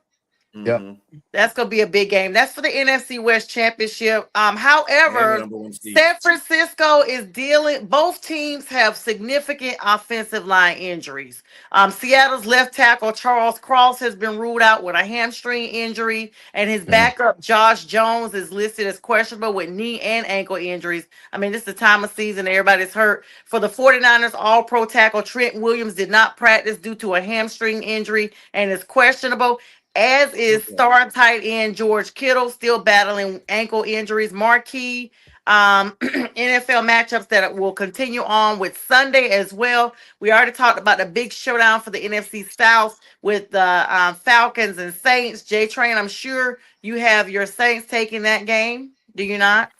Yep. Mhm. That's gonna be a big game. That's for the NFC West Championship. And the However, number one seed. San Francisco is dealing. Both teams have significant offensive line injuries. Seattle's left tackle Charles Cross has been ruled out with a hamstring injury, and his Dang. backup Josh Jones is listed as questionable with knee and ankle injuries. I mean, this is the time of season everybody's hurt. For the 49ers, All-Pro tackle Trent Williams did not practice due to a hamstring injury and is questionable. As is Okay. star tight end George Kittle, still battling ankle injuries. Marquee NFL matchups that will continue on with Sunday as well. We already talked about the big showdown for the NFC South with the Falcons and Saints. J Train, I'm sure you have your Saints taking that game. Do you not?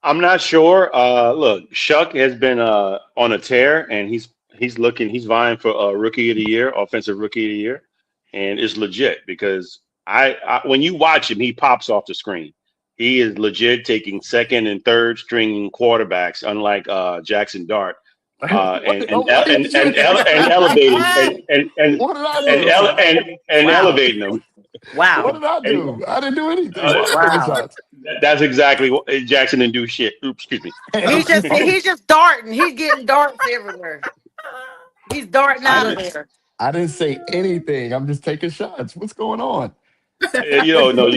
I'm not sure. Look, Shuck has been on a tear, and he's vying for rookie of the year, offensive rookie of the year, and it's legit because I when you watch him, he pops off the screen. He is legit taking second and third string quarterbacks, unlike Jackson Dart, What and did- oh, what did you do? and elevating What did I do? and Wow. elevating them. What Wow. did I And do? I didn't do anything. uh, Why am I taking Wow. shots? that's exactly what Jackson didn't do shit. Oops, excuse me. He's just darting. He's getting darts everywhere. He's darting I out of didn't. there. I didn't say anything. I'm just taking shots. What's going on? You don't know.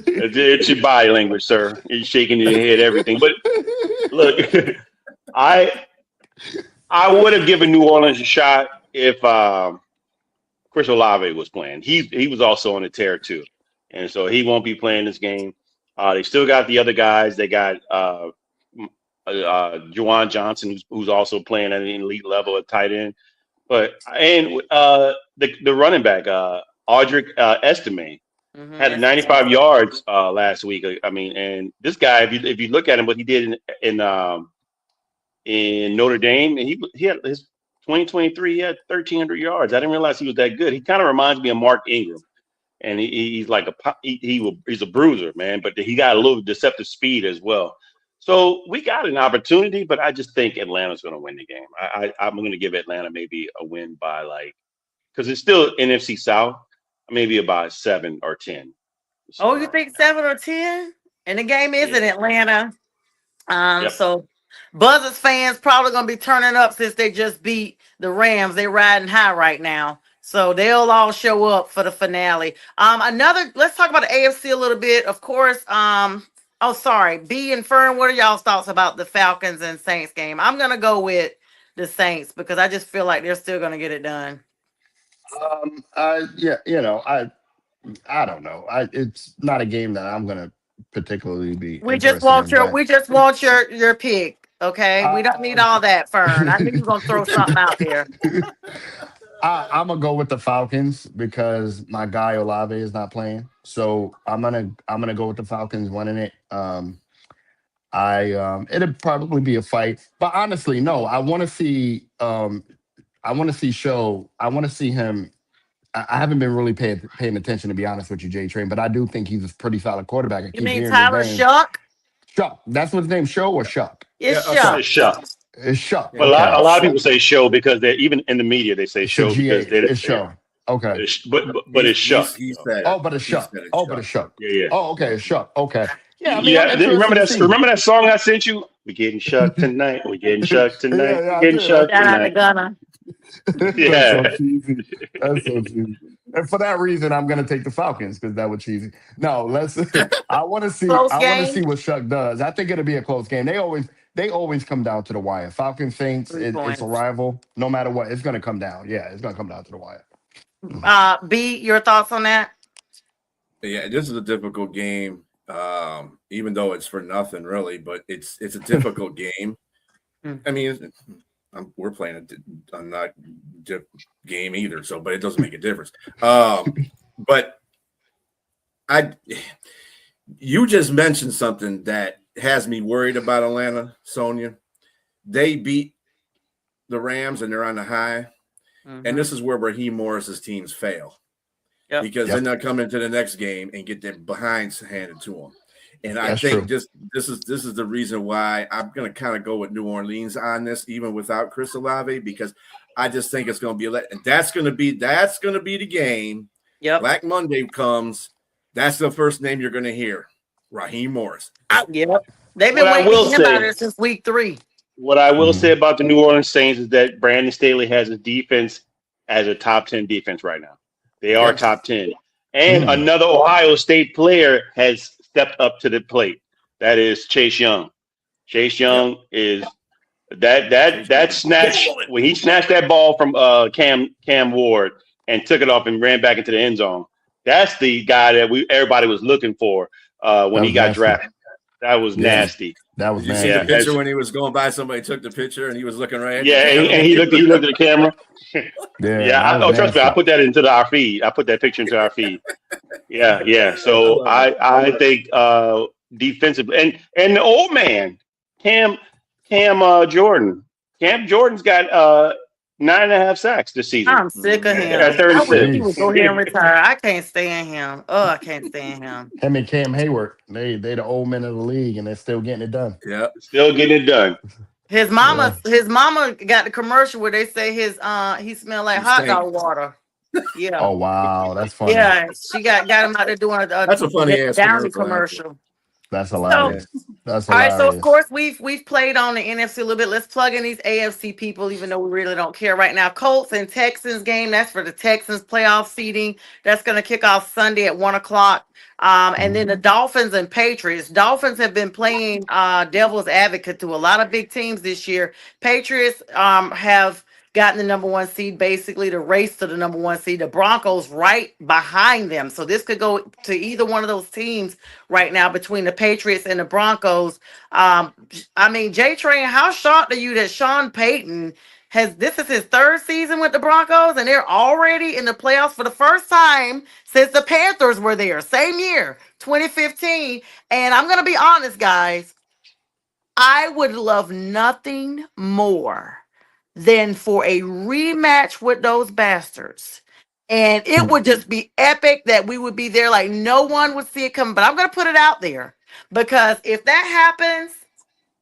It's your body language, sir. You're shaking your head, everything. But look, I would have given New Orleans a shot if Chris Olave was playing. He was also on a tear too, and so he won't be playing this game. They still got the other guys. They got Juwan Johnson, who's also playing at an elite level at tight end. But the running back Audric Estime had 95 yards last week. I mean, and this guy, if you look at him, what he did in Notre Dame, and he had his 2023, he had 1,300 yards. I didn't realize he was that good. He kind of reminds me of Mark Ingram, and he's like he's a bruiser, man. But he got a little deceptive speed as well. So we got an opportunity, but I just think Atlanta's going to win the game. I'm going to give Atlanta maybe a win by because it's still NFC South, maybe about 7 or 10. So, Oh, you think 7 or 10? And the game is in yeah. Atlanta. Yep. So Buzzards fans probably gonna be turning up since they just beat the Rams. They're riding high right now. So they'll all show up for the finale. Let's talk about the AFC a little bit. Of course, sorry. B and Fern, what are y'all's thoughts about the Falcons and Saints game? I'm gonna go with the Saints because I just feel like they're still gonna get it done. Yeah, I don't know. It's not a game that I'm gonna particularly be We just interested want in. we just want your pick. Okay. We don't need all that, Fern. I knew you were gonna throw something out there. I'm gonna go with the Falcons because my guy Olave is not playing. So I'm gonna go with the Falcons winning it. It'll probably be a fight, but honestly, no. I want to see Show. I want to see him. I haven't been really paying attention, to be honest with you, J Train, but I do think he's a pretty solid quarterback. I You keep mean hearing Tyler his name. Shuck? Shuck. That's what his name. Show or Shuck? It's Yeah, Shuck. It's Shuck. It's Shuck. But Okay. a lot of people say show because they even in the media they say It's a show GA. because they It's Show. Okay. but it's Shuck. He said it. Oh, but it's He Shuck. said it's Oh, but it's Shuck. Yeah. Oh, okay. It's Shuck. Okay. Yeah. I mean, Yeah. I'm interested Remember to that? see. Remember that song I sent you? We getting shucked tonight. We getting shucked tonight. Yeah, We I getting did. I shucked Shout did. out to tonight. Gunna. That's so Yeah. cheesy. That's so cheesy. And for that reason, I'm gonna take the Falcons because that was cheesy. No, let's. I want to see. Close I want to game. see what Shuck does. I think it'll be a close game. They always come down to the wire. Falcons Saints. 3 points. It's a rival. No matter what, it's gonna come down. Yeah, it's gonna come down to the wire. B, your thoughts on that? Yeah, this is a difficult game. Even though it's for nothing really, but it's a difficult game. I mean, we're playing a not game either, so but it doesn't make a difference. But you just mentioned something that has me worried about Atlanta, Sonia. They beat the Rams and they're on the high, and this is where Raheem Morris's teams fail. Yep. Because then they'll come into the next game and get their behinds handed to them. And I That's think true. this is the reason why I'm going to kind of go with New Orleans on this, even without Chris Olave, because I just think it's going to be and that's going to be the game. Yep. Black Monday comes. That's the first name you're going to hear, Raheem Morris. Yep. They've been What I waiting will to hear about say- it since week 3. What I will Mhm. say about the New Orleans Saints is that Brandon Staley has a defense as a top 10 defense right now. They are Yep. top 10. And Mhm. another Ohio State player has stepped up to the plate. That is Chase Young. Chase Young is that snatch when he snatched that ball from Cam Ward and took it off and ran back into the end zone. That's the guy that everybody was looking for when he was got nasty. drafted. That was Yeah. nasty. That was Did you see nasty. the Yeah. picture when he was going by? Somebody took the picture and he was looking right at Yeah, the camera. and he looked at the camera. Yeah. Yeah, that was trust me, I nasty. put that into our feed. I put that picture into our feed. Yeah. So I think defensively and the old man, Cam Jordan. Cam Jordan's got 9.5 sacks this season. I'm sick of him. At I wish he 36. would go ahead and retire. I can't stand him. Oh, I can't stand him. Him and Cam Hayward. They the old men of the league, and they're still getting it done. Yeah. Still getting it done. His mama got the commercial where they say he smelled like He hot stink. dog water. Yeah. Oh wow, that's funny. Yeah, she got him out there doing That's a funny ass Downy commercial, commercial. That's hilarious. That's All right, hilarious. so of course we've played on the NFC a little bit. Let's plug in these AFC people, even though we really don't care right now. Colts and Texans game. That's for the Texans playoff seeding. That's going to kick off Sunday at 1:00. And then the Dolphins and Patriots. Dolphins have been playing devil's advocate to a lot of big teams this year. Patriots have gotten the number 1 seed, basically the race to the number 1 seed. The Broncos right behind them. So this could go to either one of those teams right now between the Patriots and the Broncos. I mean, J-Train, how shocked are you that Sean Payton this is his 3rd season with the Broncos and they're already in the playoffs for the first time since the Panthers were there, same year, 2015. And I'm going to be honest, guys, I would love nothing more than for a rematch with those bastards. And it would just be epic that we would be there like no one would see it coming. But I'm going to put it out there because if that happens,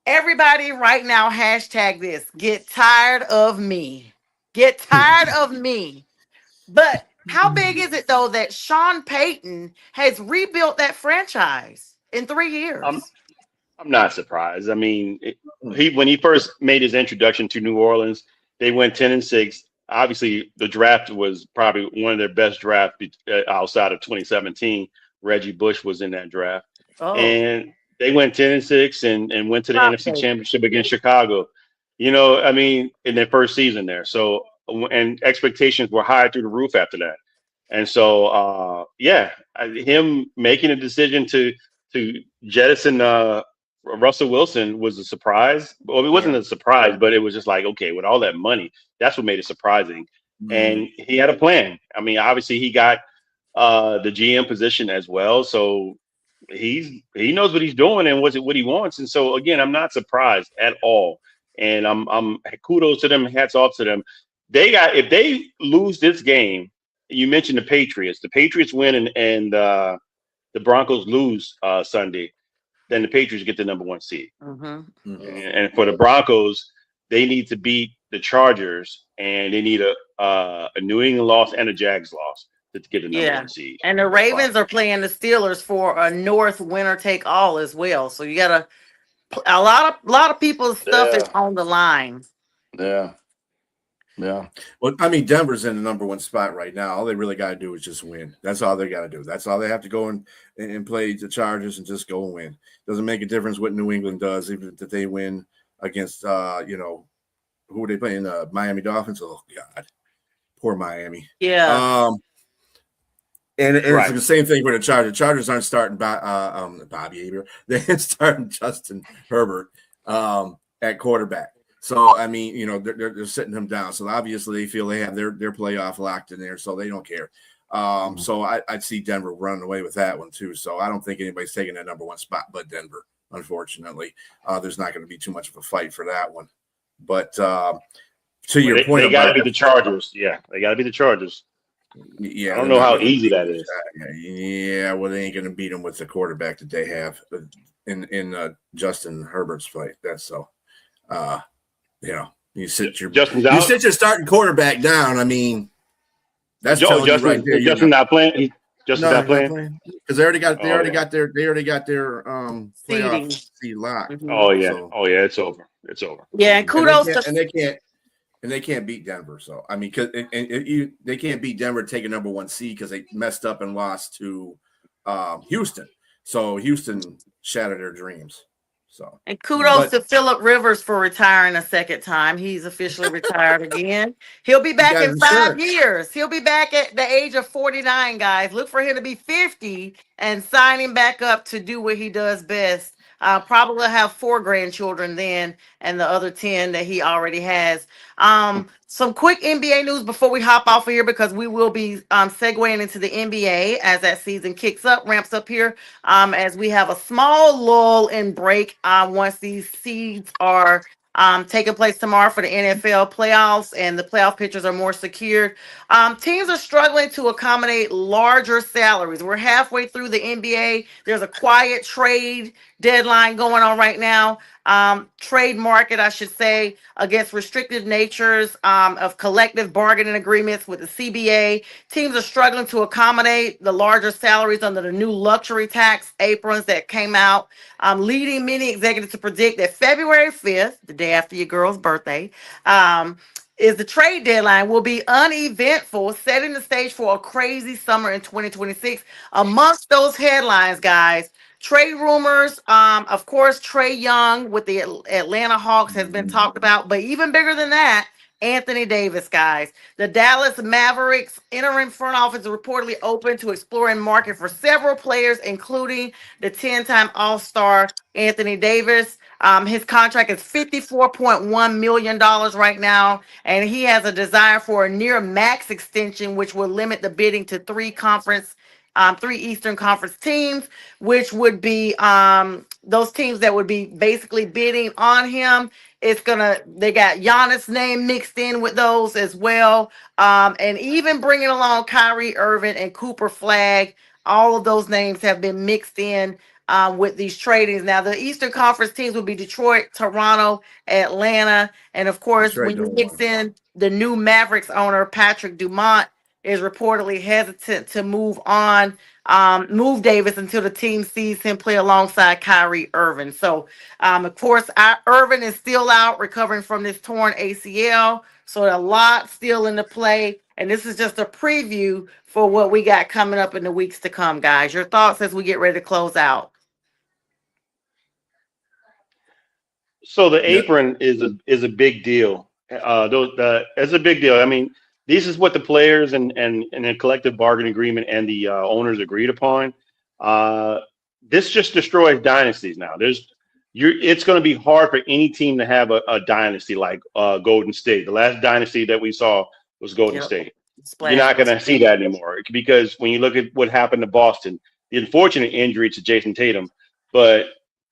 everybody right now, hashtag this, get tired of me. Get tired of me. But how big is it though that Sean Payton has rebuilt that franchise in 3 years? I'm not surprised. I mean, when he first made his introduction to New Orleans, they went 10-6. Obviously, the draft was probably one of their best drafts outside of 2017. Reggie Bush was in that draft, and they went 10-6 and went to the NFC Championship against Chicago. I mean, in their first season there. So, and expectations were high through the roof after that. And so, him making a decision to jettison Russell Wilson was a surprise. Well, it wasn't a surprise, but it was just like, okay, with all that money, that's what made it surprising. And he had a plan. I mean, obviously he got the GM position as well. So he knows what he's doing and what he wants. And so again, I'm not surprised at all. And I'm kudos to them, hats off to them. If they lose this game, you mentioned the Patriots win and the Broncos lose Sunday, then the Patriots get the number 1 seed. And for the Broncos, they need to beat the Chargers, and they need a New England loss and a Jags loss to get the number 1 seed. And the Ravens are playing the Steelers for a North winner take all as well. So you got to a lot of people's stuff is Yeah. on the line. Yeah. Yeah. Well, I mean, Denver's in the number one spot right now. All they really got to do is just win. That's all they got to do. That's all they have to go and play the Chargers and just go and win. Doesn't make a difference what New England does, even if they win against, who are they playing? Miami Dolphins. Oh God, poor Miami. Yeah. And it's Right. the same thing for the Chargers. Chargers aren't starting Bobby Aber. They ain't starting Justin Herbert at quarterback. So I mean, they're sitting him down. So obviously they feel they have their playoff locked in there, so they don't care. So I'd see Denver running away with that one too. So I don't think anybody's taking that number one spot, but Denver. Unfortunately, there's not going to be too much of a fight for that one. But to your point, they got to be the Chargers. Yeah, they got to be the Chargers. Yeah, I don't know how easy that is. Yeah, well, they ain't going to beat them with the quarterback that they have in Justin Herbert's fight. That's so. You sit your starting quarterback down. I mean, that's telling you right there. Justin not playing. Justin's not playing because they already got their Seeding. playoff seed locked. Mhm. Oh yeah, So, it's over. It's over. Yeah, and kudos they can't beat Denver. So I mean, because they can't beat Denver, take a number one seed because they messed up and lost to Houston. So Houston shattered their dreams. So and kudos to Phillip Rivers for retiring a second time. He's officially retired again. He'll be back in 5 years. He'll be back at the age of 49, guys. Look for him to be 50 and sign him back up to do what he does best. Probably have 4 grandchildren then, and the other 10 that he already has. Some quick NBA news before we hop off of here, because we will be segueing into the NBA as that season ramps up here. As we have a small lull and break once these seeds are taking place tomorrow for the NFL playoffs and the playoff pictures are more secured. Teams are struggling to accommodate larger salaries. We're halfway through the NBA. There's a quiet trade deadline going on right now. Trade market, I should say, against restrictive natures of collective bargaining agreements with the CBA. Teams are struggling to accommodate the larger salaries under the new luxury tax aprons that came out, leading many executives to predict that February 5th, the day after your girl's birthday, is the trade deadline will be uneventful, setting the stage for a crazy summer in 2026. Amongst those headlines, guys, trade rumors, of course, Trae Young with the Atlanta Hawks has been talked about, but even bigger than that, Anthony Davis, guys. The Dallas Mavericks interim front office is reportedly open to exploring market for several players, including the 10-time All-Star Anthony Davis. His contract is $54.1 million right now, and he has a desire for a near max extension, which will limit the bidding to 3 Eastern Conference teams, which would be those teams that would be basically bidding on him. They got Giannis' name mixed in with those as well. And even bringing along Kyrie Irving and Cooper Flag. All of those names have been mixed in with these tradings. Now, the Eastern Conference teams will be Detroit, Toronto, Atlanta. And of course, when you mix in the new Mavericks owner, Patrick Dumont, is reportedly hesitant to move Davis until the team sees him play alongside Kyrie Irving. So, of course, Irving is still out recovering from this torn ACL. So a lot still in the play. And this is just a preview for what we got coming up in the weeks to come, guys. Your thoughts as we get ready to close out? So the apron is a big deal. It's a big deal. I mean, this is what the players and the collective bargaining agreement and the owners agreed upon. This just destroys dynasties now. It's going to be hard for any team to have a dynasty like Golden State. The last dynasty that we saw was Golden State. You're not going to see that anymore, because when you look at what happened to Boston, the unfortunate injury to Jason Tatum, but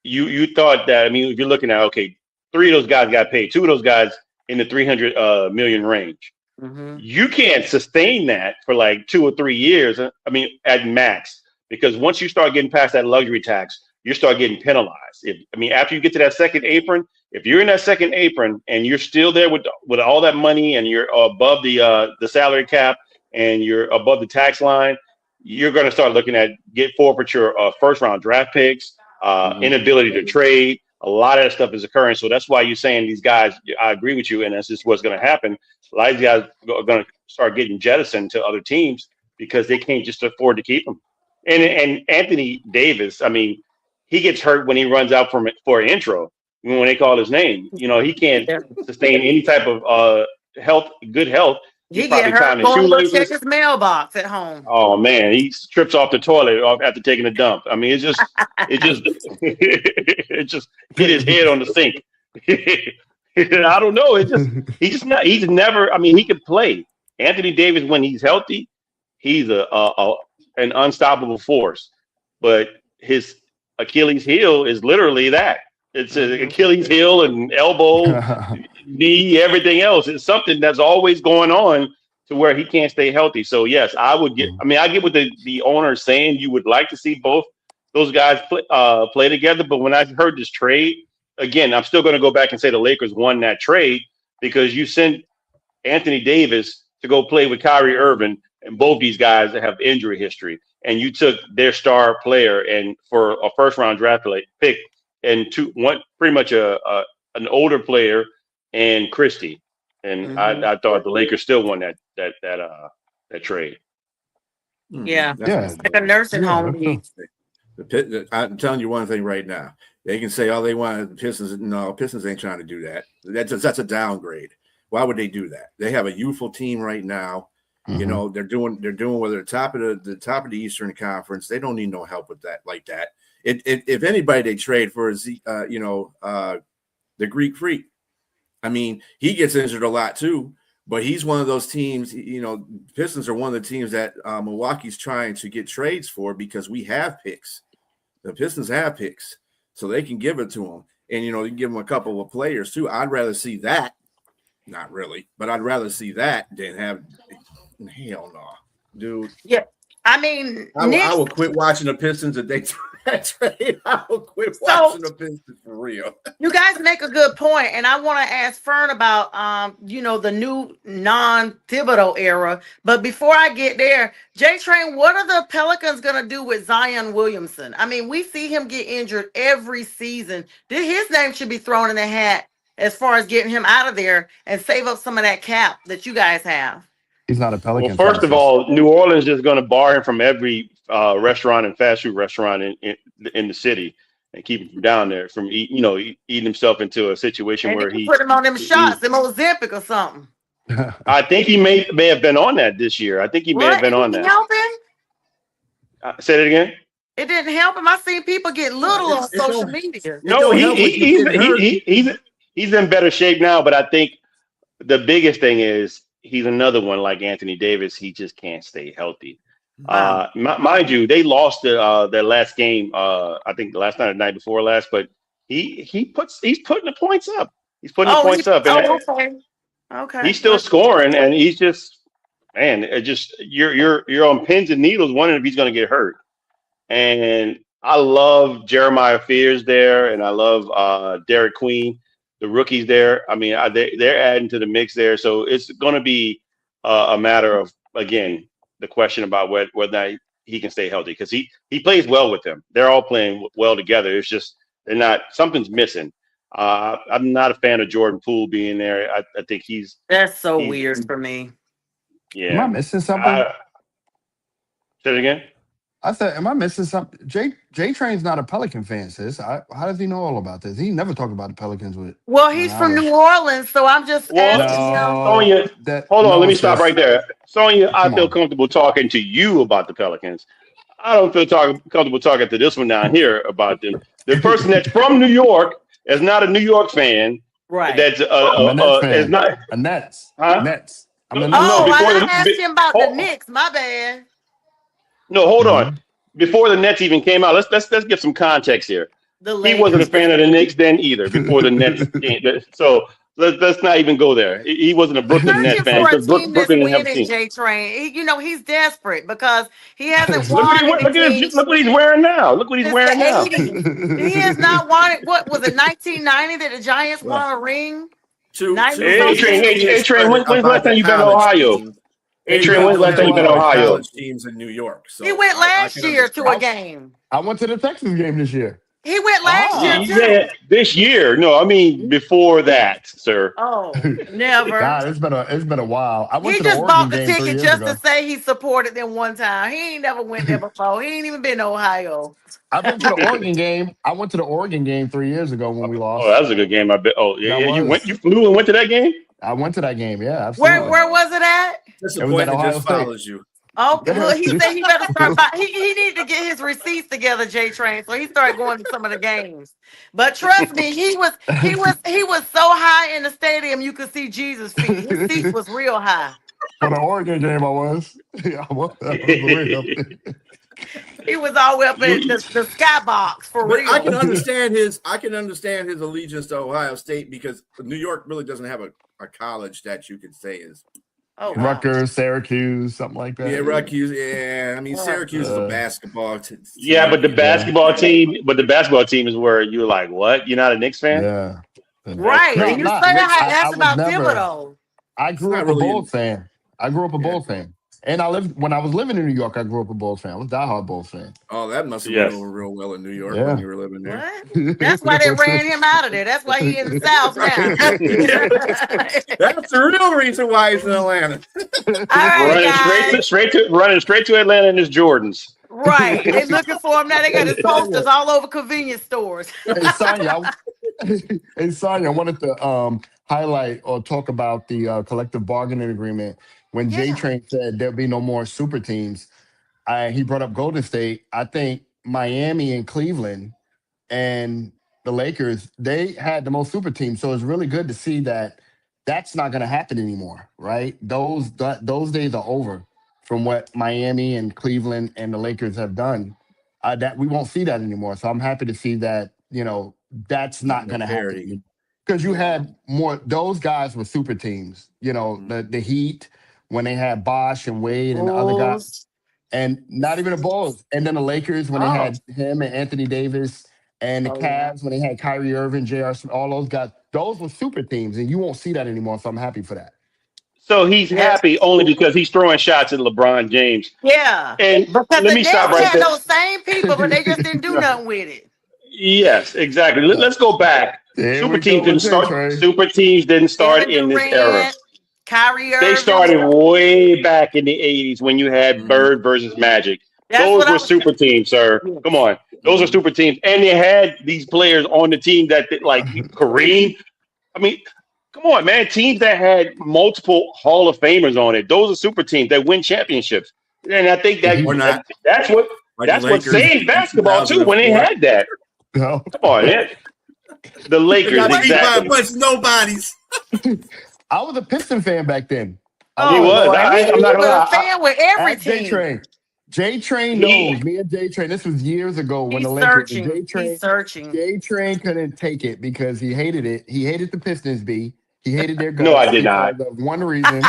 you thought that, I mean, if you're looking at, okay, 3 of those guys got paid, 2 of those guys in the 300 million range. Mm-hmm. You can't sustain that for like 2 or 3 years. I mean, at max, because once you start getting past that luxury tax, you start getting penalized. After you get to that second apron, if you're in that second apron and you're still there with all that money and you're above the salary cap and you're above the tax line, you're going to start looking at get forfeiture first round draft picks, inability to trade. A lot of that stuff is occurring. So that's why you're saying these guys, I agree with you, and that's just what's going to happen. A lot of these guys are going to start getting jettisoned to other teams because they can't just afford to keep them. And Anthony Davis, I mean, he gets hurt when he runs out for an intro. When they call his name, he can't sustain any type of good health. He's He get probably hurt tying his going to shoelaces. check his mailbox at home. Oh man, he trips off the toilet after taking a dump. I mean, it just it just hit his head on the sink. I don't know. He's never. I mean, he could play. Anthony Davis, when he's healthy, he's an unstoppable force. But his Achilles heel is literally that. It's an Achilles heel and elbow, knee, everything else. It's something that's always going on to where he can't stay healthy. So yes, I would get. I mean, I get what the owner is saying. You would like to see both those guys play together. But when I heard this trade, again, I'm still going to go back and say the Lakers won that trade because you sent Anthony Davis to go play with Kyrie Irving, and both these guys have injury history, and you took their star player and for a first round draft pick and pretty much an older player and Christie. And I thought the Lakers still won that trade. Yeah. That's Like a nursing home league. I'm telling you one thing right now. They can say all they want. Pistons, no, Pistons ain't trying to do that. That's a downgrade. Why would they do that? They have a youthful team right now. You know, they're doing where they're top of the Eastern Conference. They don't need no help with that like that. If anybody they trade for is the Greek Freak. I mean, he gets injured a lot too, but he's one of those teams. Pistons are one of the teams that Milwaukee's trying to get trades for because we have picks. The Pistons have picks, so they can give it to them, and you can give them a couple of players too. I'd rather see that. Not really, but I'd rather see that than have. Hell no, dude. Yeah, I mean, I will quit watching the Pistons if they trade. I will quit watching the Pistons for real. You guys make a good point, and I want to ask Fern about the new non-Thibodeau era. But before I get there, J-Train, what are the Pelicans gonna do with Zion Williamson? I mean, we see him get injured every season. His name should be thrown in the hat as far as getting him out of there and save up some of that cap that you guys have. He's not a Pelican. Well, first of all, New Orleans is going to bar him from every restaurant and fast food restaurant in the city and keep him down there from eating himself into a situation where he put him on them shots, them Ozempic or something. I think he may have been on that this year. I think he may have been on that. Help him? Say that again. It didn't help him. I seen people get little on social media. No, he's in better shape now, but I think the biggest thing is he's another one like Anthony Davis. He just can't stay healthy. Wow. Mind you, they lost their last game. I think the last night or the night before last, but he's putting the points up. He's putting the points up. Okay. He's still scoring, and he's just you're on pins and needles wondering if he's going to get hurt. And I love Jeremiah Fears there, and I love Derek Queen, the rookies there. I mean, they're adding to the mix there, so it's going to be a matter of, again, the question about whether he can stay healthy, because he plays well with them. They're all playing well together. It's just something's missing. I'm not a fan of Jordan Poole being there. I think that's weird for me. Yeah. Am I missing something? Say it again. I said, am I missing something? J Train's not a Pelican fan, sis. How does he know all about this? He never talked about the Pelicans with. Well, he's from New Orleans, so I'm just asking Sonia, hold on, let me stop right there. Sonia, I feel comfortable talking to you about the Pelicans. I don't feel comfortable talking to this one down here about them. The person that's from New York is not a New York fan. Right. That's is not a Nets. Huh? Nets. I asked him about the Knicks. My bad. No, hold on. Before the Nets even came out, let's give some context here. He wasn't a fan of the Knicks then either. Before the Nets came, so let's not even go there. He wasn't a Brooklyn Nets fan because Brooklyn didn't have a team. J-Train, he's desperate because he hasn't look won. Look what he's wearing now. Look what he's wearing now. He has not won it. What was it? 1990 that the Giants won a ring. Hey, Train. When's the last time you've been to Ohio? Adrian, when's the last time you've been to Ohio? Teams in New York. So he went last year to a game. I went to the Texas game this year. He went last year too. Yeah, this year. No, I mean before that, sir. Oh, never. God, it's been a while. I went He to the just Oregon bought the game 3 ticket years just ago. to say he supported them one time. He ain't never went there before. He ain't even been to Ohio. I've been to the Oregon game. I went to the Oregon game 3 years ago when we Oh, lost. that was a good game. I bet. Oh, yeah, That yeah. was. You flew and went to that game. I went to that game. Yeah, Where absolutely. was it at? It was at Disappointment Ohio just State. follows you. Oh, well, he said he better start by he needed to get his receipts together, J Train. So he started going to some of the games. But trust me, he was so high in the stadium you could see Jesus' feet. His seats was real high. For the Oregon game, I was. Yeah, I was real. He was all the way up in the skybox for But real. I can understand his allegiance to Ohio State because New York really doesn't have a college that you could say is. Oh, wow. Rutgers, Syracuse, something like that. Yeah, Rutgers. Yeah, I mean Syracuse is a basketball team. Yeah, but the basketball team is where you're like, what? You're not a Knicks fan? Yeah. Right. No, And you not say Knicks. I that's was about never- Thibodeau. I grew not up really a Bulls fan. Bulls fan. And when I was living in New York, I grew up a Bulls fan. I was a diehard Bulls fan. Oh, that must have Yes. been over real well in New York Yeah. when you were living there. What? That's why they ran him out of there. That's why he in the South now. That's the real reason why he's in Atlanta. All right, guys. Running straight to Atlanta in his Jordans. Right. They looking for him now. They got his posters all over convenience stores. Hey, Sonya, I wanted to highlight or talk about the collective bargaining agreement. When Yeah. J-Train said there'll be no more super teams, he brought up Golden State. I think Miami and Cleveland and the Lakers, they had the most super teams. So it's really good to see that that's not going to happen anymore, right? Those days are over from what Miami and Cleveland and the Lakers have done. That we won't see that anymore. So I'm happy to see that, that's not going to happen. Because you had more, those guys were super teams, the Heat, when they had Bosh and Wade and the other guys, and not even the Bulls. And then the Lakers when they had him and Anthony Davis, and the Cavs when they had Kyrie Irving, J.R. Smith, all those guys. Those were super teams, and you won't see that anymore. So I'm happy for that. So he's happy only because he's throwing shots at LeBron James. Yeah. And because let me stop right had there. those same people, but they just didn't do nothing with it. Yes, exactly. Let's go back. Super teams didn't start in this era. Kyrie Irving. They started way back in the 80s when you had Bird versus Magic. Those were super teams, sir. Yes. Come on. Those are super teams. And they had these players on the team that, like Kareem. I mean, come on, man. Teams that had multiple Hall of Famers on it. Those are super teams that win championships. And I think that's what saved basketball, too, when they had that. No. Come on, man. The Lakers, exactly. Bunch nobodies. I was a Piston fan back then. He was. I'm not gonna lie. A fan with every team. J-Train. J-Train knows. Me and J-Train. This was years ago when the Lakers. He's searching. J-Train couldn't take it because he hated it. He hated the Pistons. He hated their guts. No, I did not. Of one reason.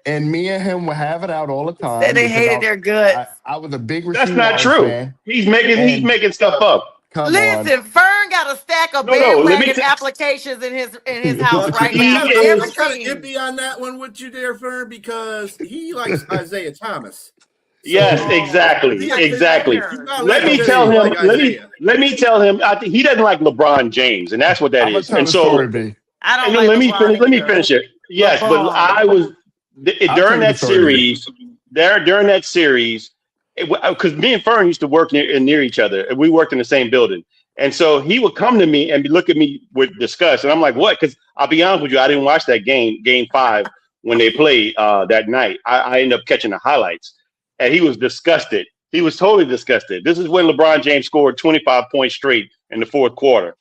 And me and him would have it out all the time. Said they hated their guts. I was a big. That's not true. Fan. He's making stuff up. Listen, Fern got a stack of bandwagon applications in his house right now. Get me on that one with you there, Fern, because he likes Isaiah Thomas. Yes, exactly. Let me tell him. Let me tell him. I think he doesn't like LeBron James, and that's what that is. And so, I don't. Let me finish it. Yes, but I was during that series. During that series. Because me and Fern used to work near each other, and we worked in the same building. And so he would come to me and look at me with disgust, and I'm like, "What?" Because I'll be honest with you, I didn't watch that game 5 when they played that night. I ended up catching the highlights, and he was disgusted. He was totally disgusted. This is when LeBron James scored 25 points straight in the fourth quarter,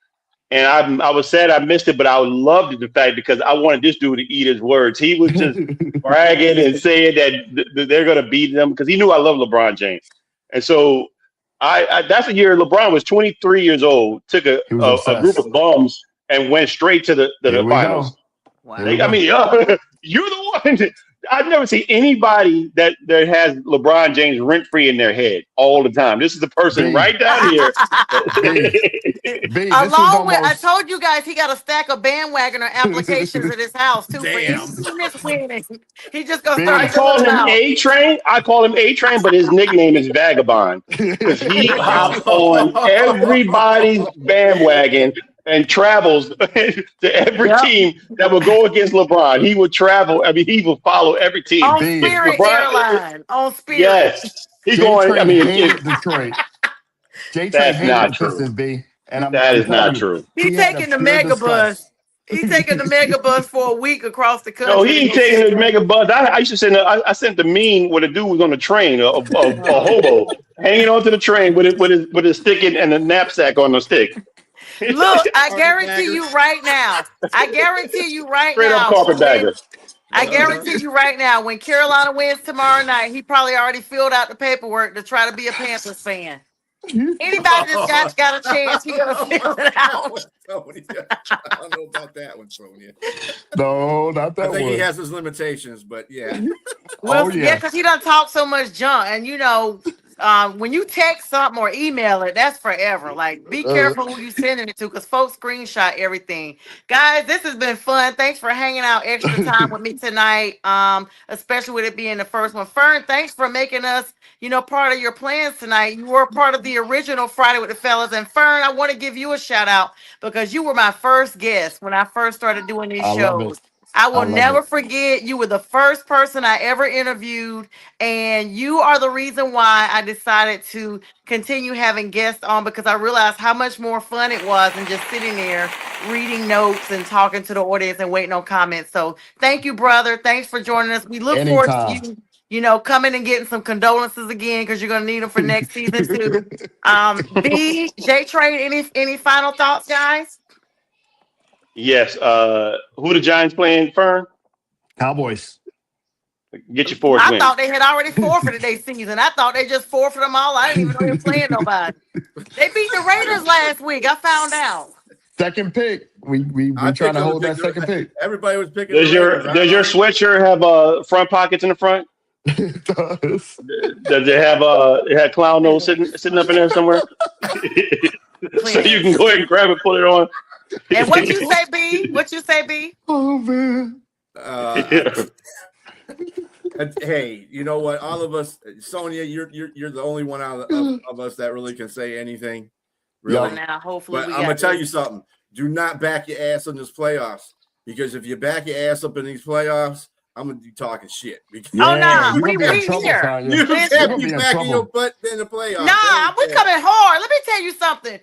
and I was sad I missed it, but I loved the fact because I wanted this dude to eat his words. He was just bragging and saying that they're going to beat them because he knew I love LeBron James. And so that's a year LeBron was 23 years old, took a group of bums and went straight to the finals. Wow. I mean, you're the one. I've never seen anybody that has LeBron James rent free in their head all the time. This is the person B, right down here. B, B. This was Along with, I almost. told you guys he got a stack of bandwagoner applications at his house too. For any Damn. team that's winning, he just gonna I start B. filling call them him out. A Train. I call him A Train, but his nickname is Vagabond because he hops on everybody's bandwagon and travels to every Yep. team that will go against LeBron. He would travel. I mean, he will follow every team. On B. If Spirit LeBron, Airline. On Spirit. yes, he's J going. I Train mean, hated Detroit. J Train that's hated not the true. Pistons, B. And That I'm is telling not you, true. He he had a taking the pure mega bus. disgust. He taking the mega bus for a week across the No, country he to ain't go see taking a the mega game. bus. I used to send. I sent the meme where the dude was on the train, a Oh. hobo hanging onto the train with his stick and a knapsack on the stick. Look, I guarantee Carpetbagger. you right now. I guarantee you right Straight up now. carpetbagger. I Uh-huh. guarantee you right now, when Carolina wins tomorrow night, he probably already filled out the paperwork to try to be a Panthers fan. Anybody that's got a chance, he gonna fill it out. Tony. I don't know about that one, Sonia. No, not I that think he one. has his limitations, but yeah. Well, Oh yeah, yeah. because he done talk so much junk, and when you text something or email it, that's forever. Like, be Uh, careful who you sending it to, because folks screenshot everything. Guys, this has been fun. Thanks for hanging out extra time with me tonight. Especially with it being the first one. Fern, thanks for making us, part of your plans tonight. You were part of the original Friday with the Fellas, and Fern, I want to give you a shout out because you were my first guest when I first started doing these I love it. shows. I I will love never it. forget. You were the first person I ever interviewed, and you are the reason why I decided to continue having guests on, because I realized how much more fun it was than just sitting there reading notes and talking to the audience and waiting on comments. So thank you, brother. Thanks for joining us. We look forward to Anytime. you, coming and getting some condolences again, because you're gonna need them for next season too. B J Trade, any final thoughts, guys? Yes. Who the Giants playing? Fern, Cowboys. get your fourth I win. thought they had already forfeited their season. I thought they just forfeited them all. I didn't even know they were playing nobody. They beat the Raiders last week. I found out. Second pick. We I trying picked to them hold to that pick second pick. everybody was picking Does the Raiders. your sweatshirt have front pockets in the front? It does. Does it have it had clown nose sitting up in there somewhere? So you can go ahead and grab it, put it on. And what you say, B? What you say, B? Oh man. Hey, you know what? All of us, Sonia, you're the only one out of us that really can say anything. Really. Well, now, hopefully, But we I'm gonna got tell this. you something. Do not back your ass in this playoffs, because if you back your ass up in these playoffs, I'm gonna be talking shit. Because Oh, Yeah, nah, you're we gonna be in trouble, here. Tanya. you You're Listen, can't gonna be be in backing your trouble. butt in the playoffs. nah, we Yeah. coming hard. Let me tell you something.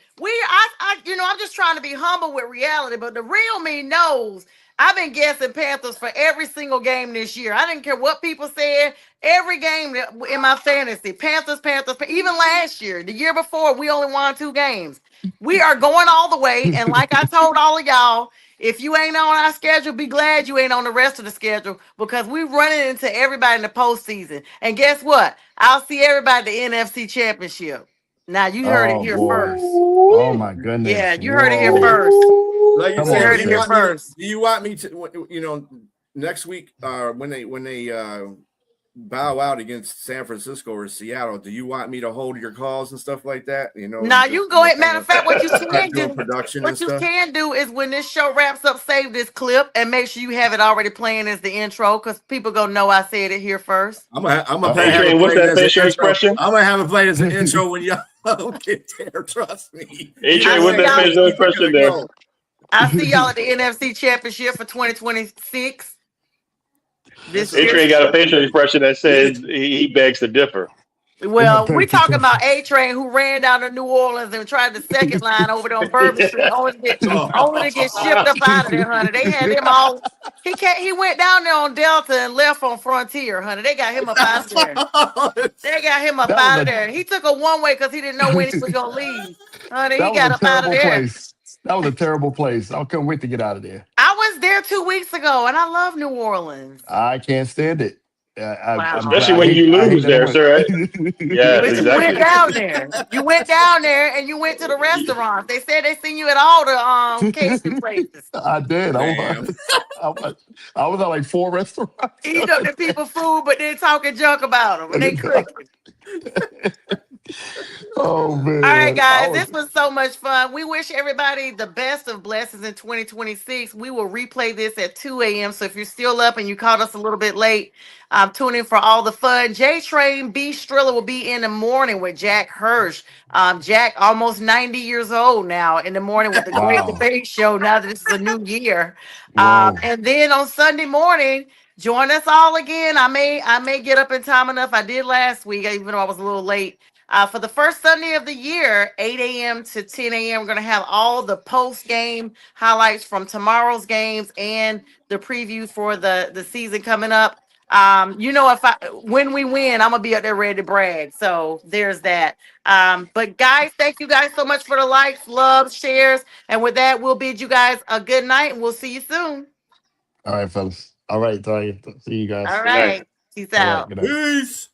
I'm just trying to be humble with reality, but the real me knows I've been guessing Panthers for every single game this year. I didn't care what people said. Every game in my fantasy, Panthers. Even last year, the year before, we only won 2 games. We are going all the way, and like I told all of y'all, if you ain't on our schedule, be glad you ain't on the rest of the schedule, because we running into everybody in the postseason. And guess what? I'll see everybody at the NFC Championship. Now you heard it Oh here boy. first. Oh my Yeah, goodness. you heard it here Whoa. first. Like you Come You said, on, heard do it you here Sid. want me? first. Do you want me to? Next week, when they bow out against San Francisco or Seattle, do you want me to hold your calls and stuff like that? Now and just, you go ahead. Matter of fact, what you start can doing do, production and stuff. is when this show wraps up, save this clip and make sure you have it already playing as the intro, because people gonna know I said it here first. I'm gonna Uh-oh. have it Adrian, what's played that as an facial intro. expression? I'm gonna have it played as an intro when y'all get there. Trust me. Adrian, I what's see that y'all. facial expression there? I see y'all at the NFC Championship for 2026 this That's year. Adrian got a facial expression that says he begs to differ. Well, we talking about A-Train, who ran down to New Orleans and tried the second line over there on Bourbon Street, only to get shipped up out of there, honey. They had him all. He went down there on Delta and left on Frontier, honey. They got him up out of there. They got him up That out was of there. He took a one-way because he didn't know when he was gonna leave. Honey, he that was got a up out of terrible there. place. That was a terrible place. I couldn't wait to get out of there. I was there 2 weeks ago, and I love New Orleans. I can't stand it. Wow. Especially when you lose there, sir. Yes, But you went exactly. down there. You went down there and you went to the restaurants. They said they seen you at all the catering places. I did. Damn. I was at like 4 restaurants. Eating up the people food, but then talking junk about them and they cooking. Oh man! All right, guys, this was so much fun. We wish everybody the best of blessings in 2026. We will replay this at 2 a.m. So if you're still up and you caught us a little bit late, tune in for all the fun. J Train B Striller will be in the morning with Jack Hirsch. Jack, almost 90 years old now, in the morning with the Great Wow. Debate Show. Now that this is a new year, Whoa. and then on Sunday morning, join us all again. I may get up in time enough. I did last week, even though I was a little late. For the first Sunday of the year, 8 a.m. to 10 a.m., we're going to have all the post-game highlights from tomorrow's games and the preview for the season coming up. When we win, I'm going to be up there ready to brag. So there's that. But guys, thank you guys so much for the likes, loves, shares. And with that, we'll bid you guys a good night and we'll see you soon. All right, fellas. All right, sorry. See you guys. All Good night. right. Peace All right, out. good night. Peace.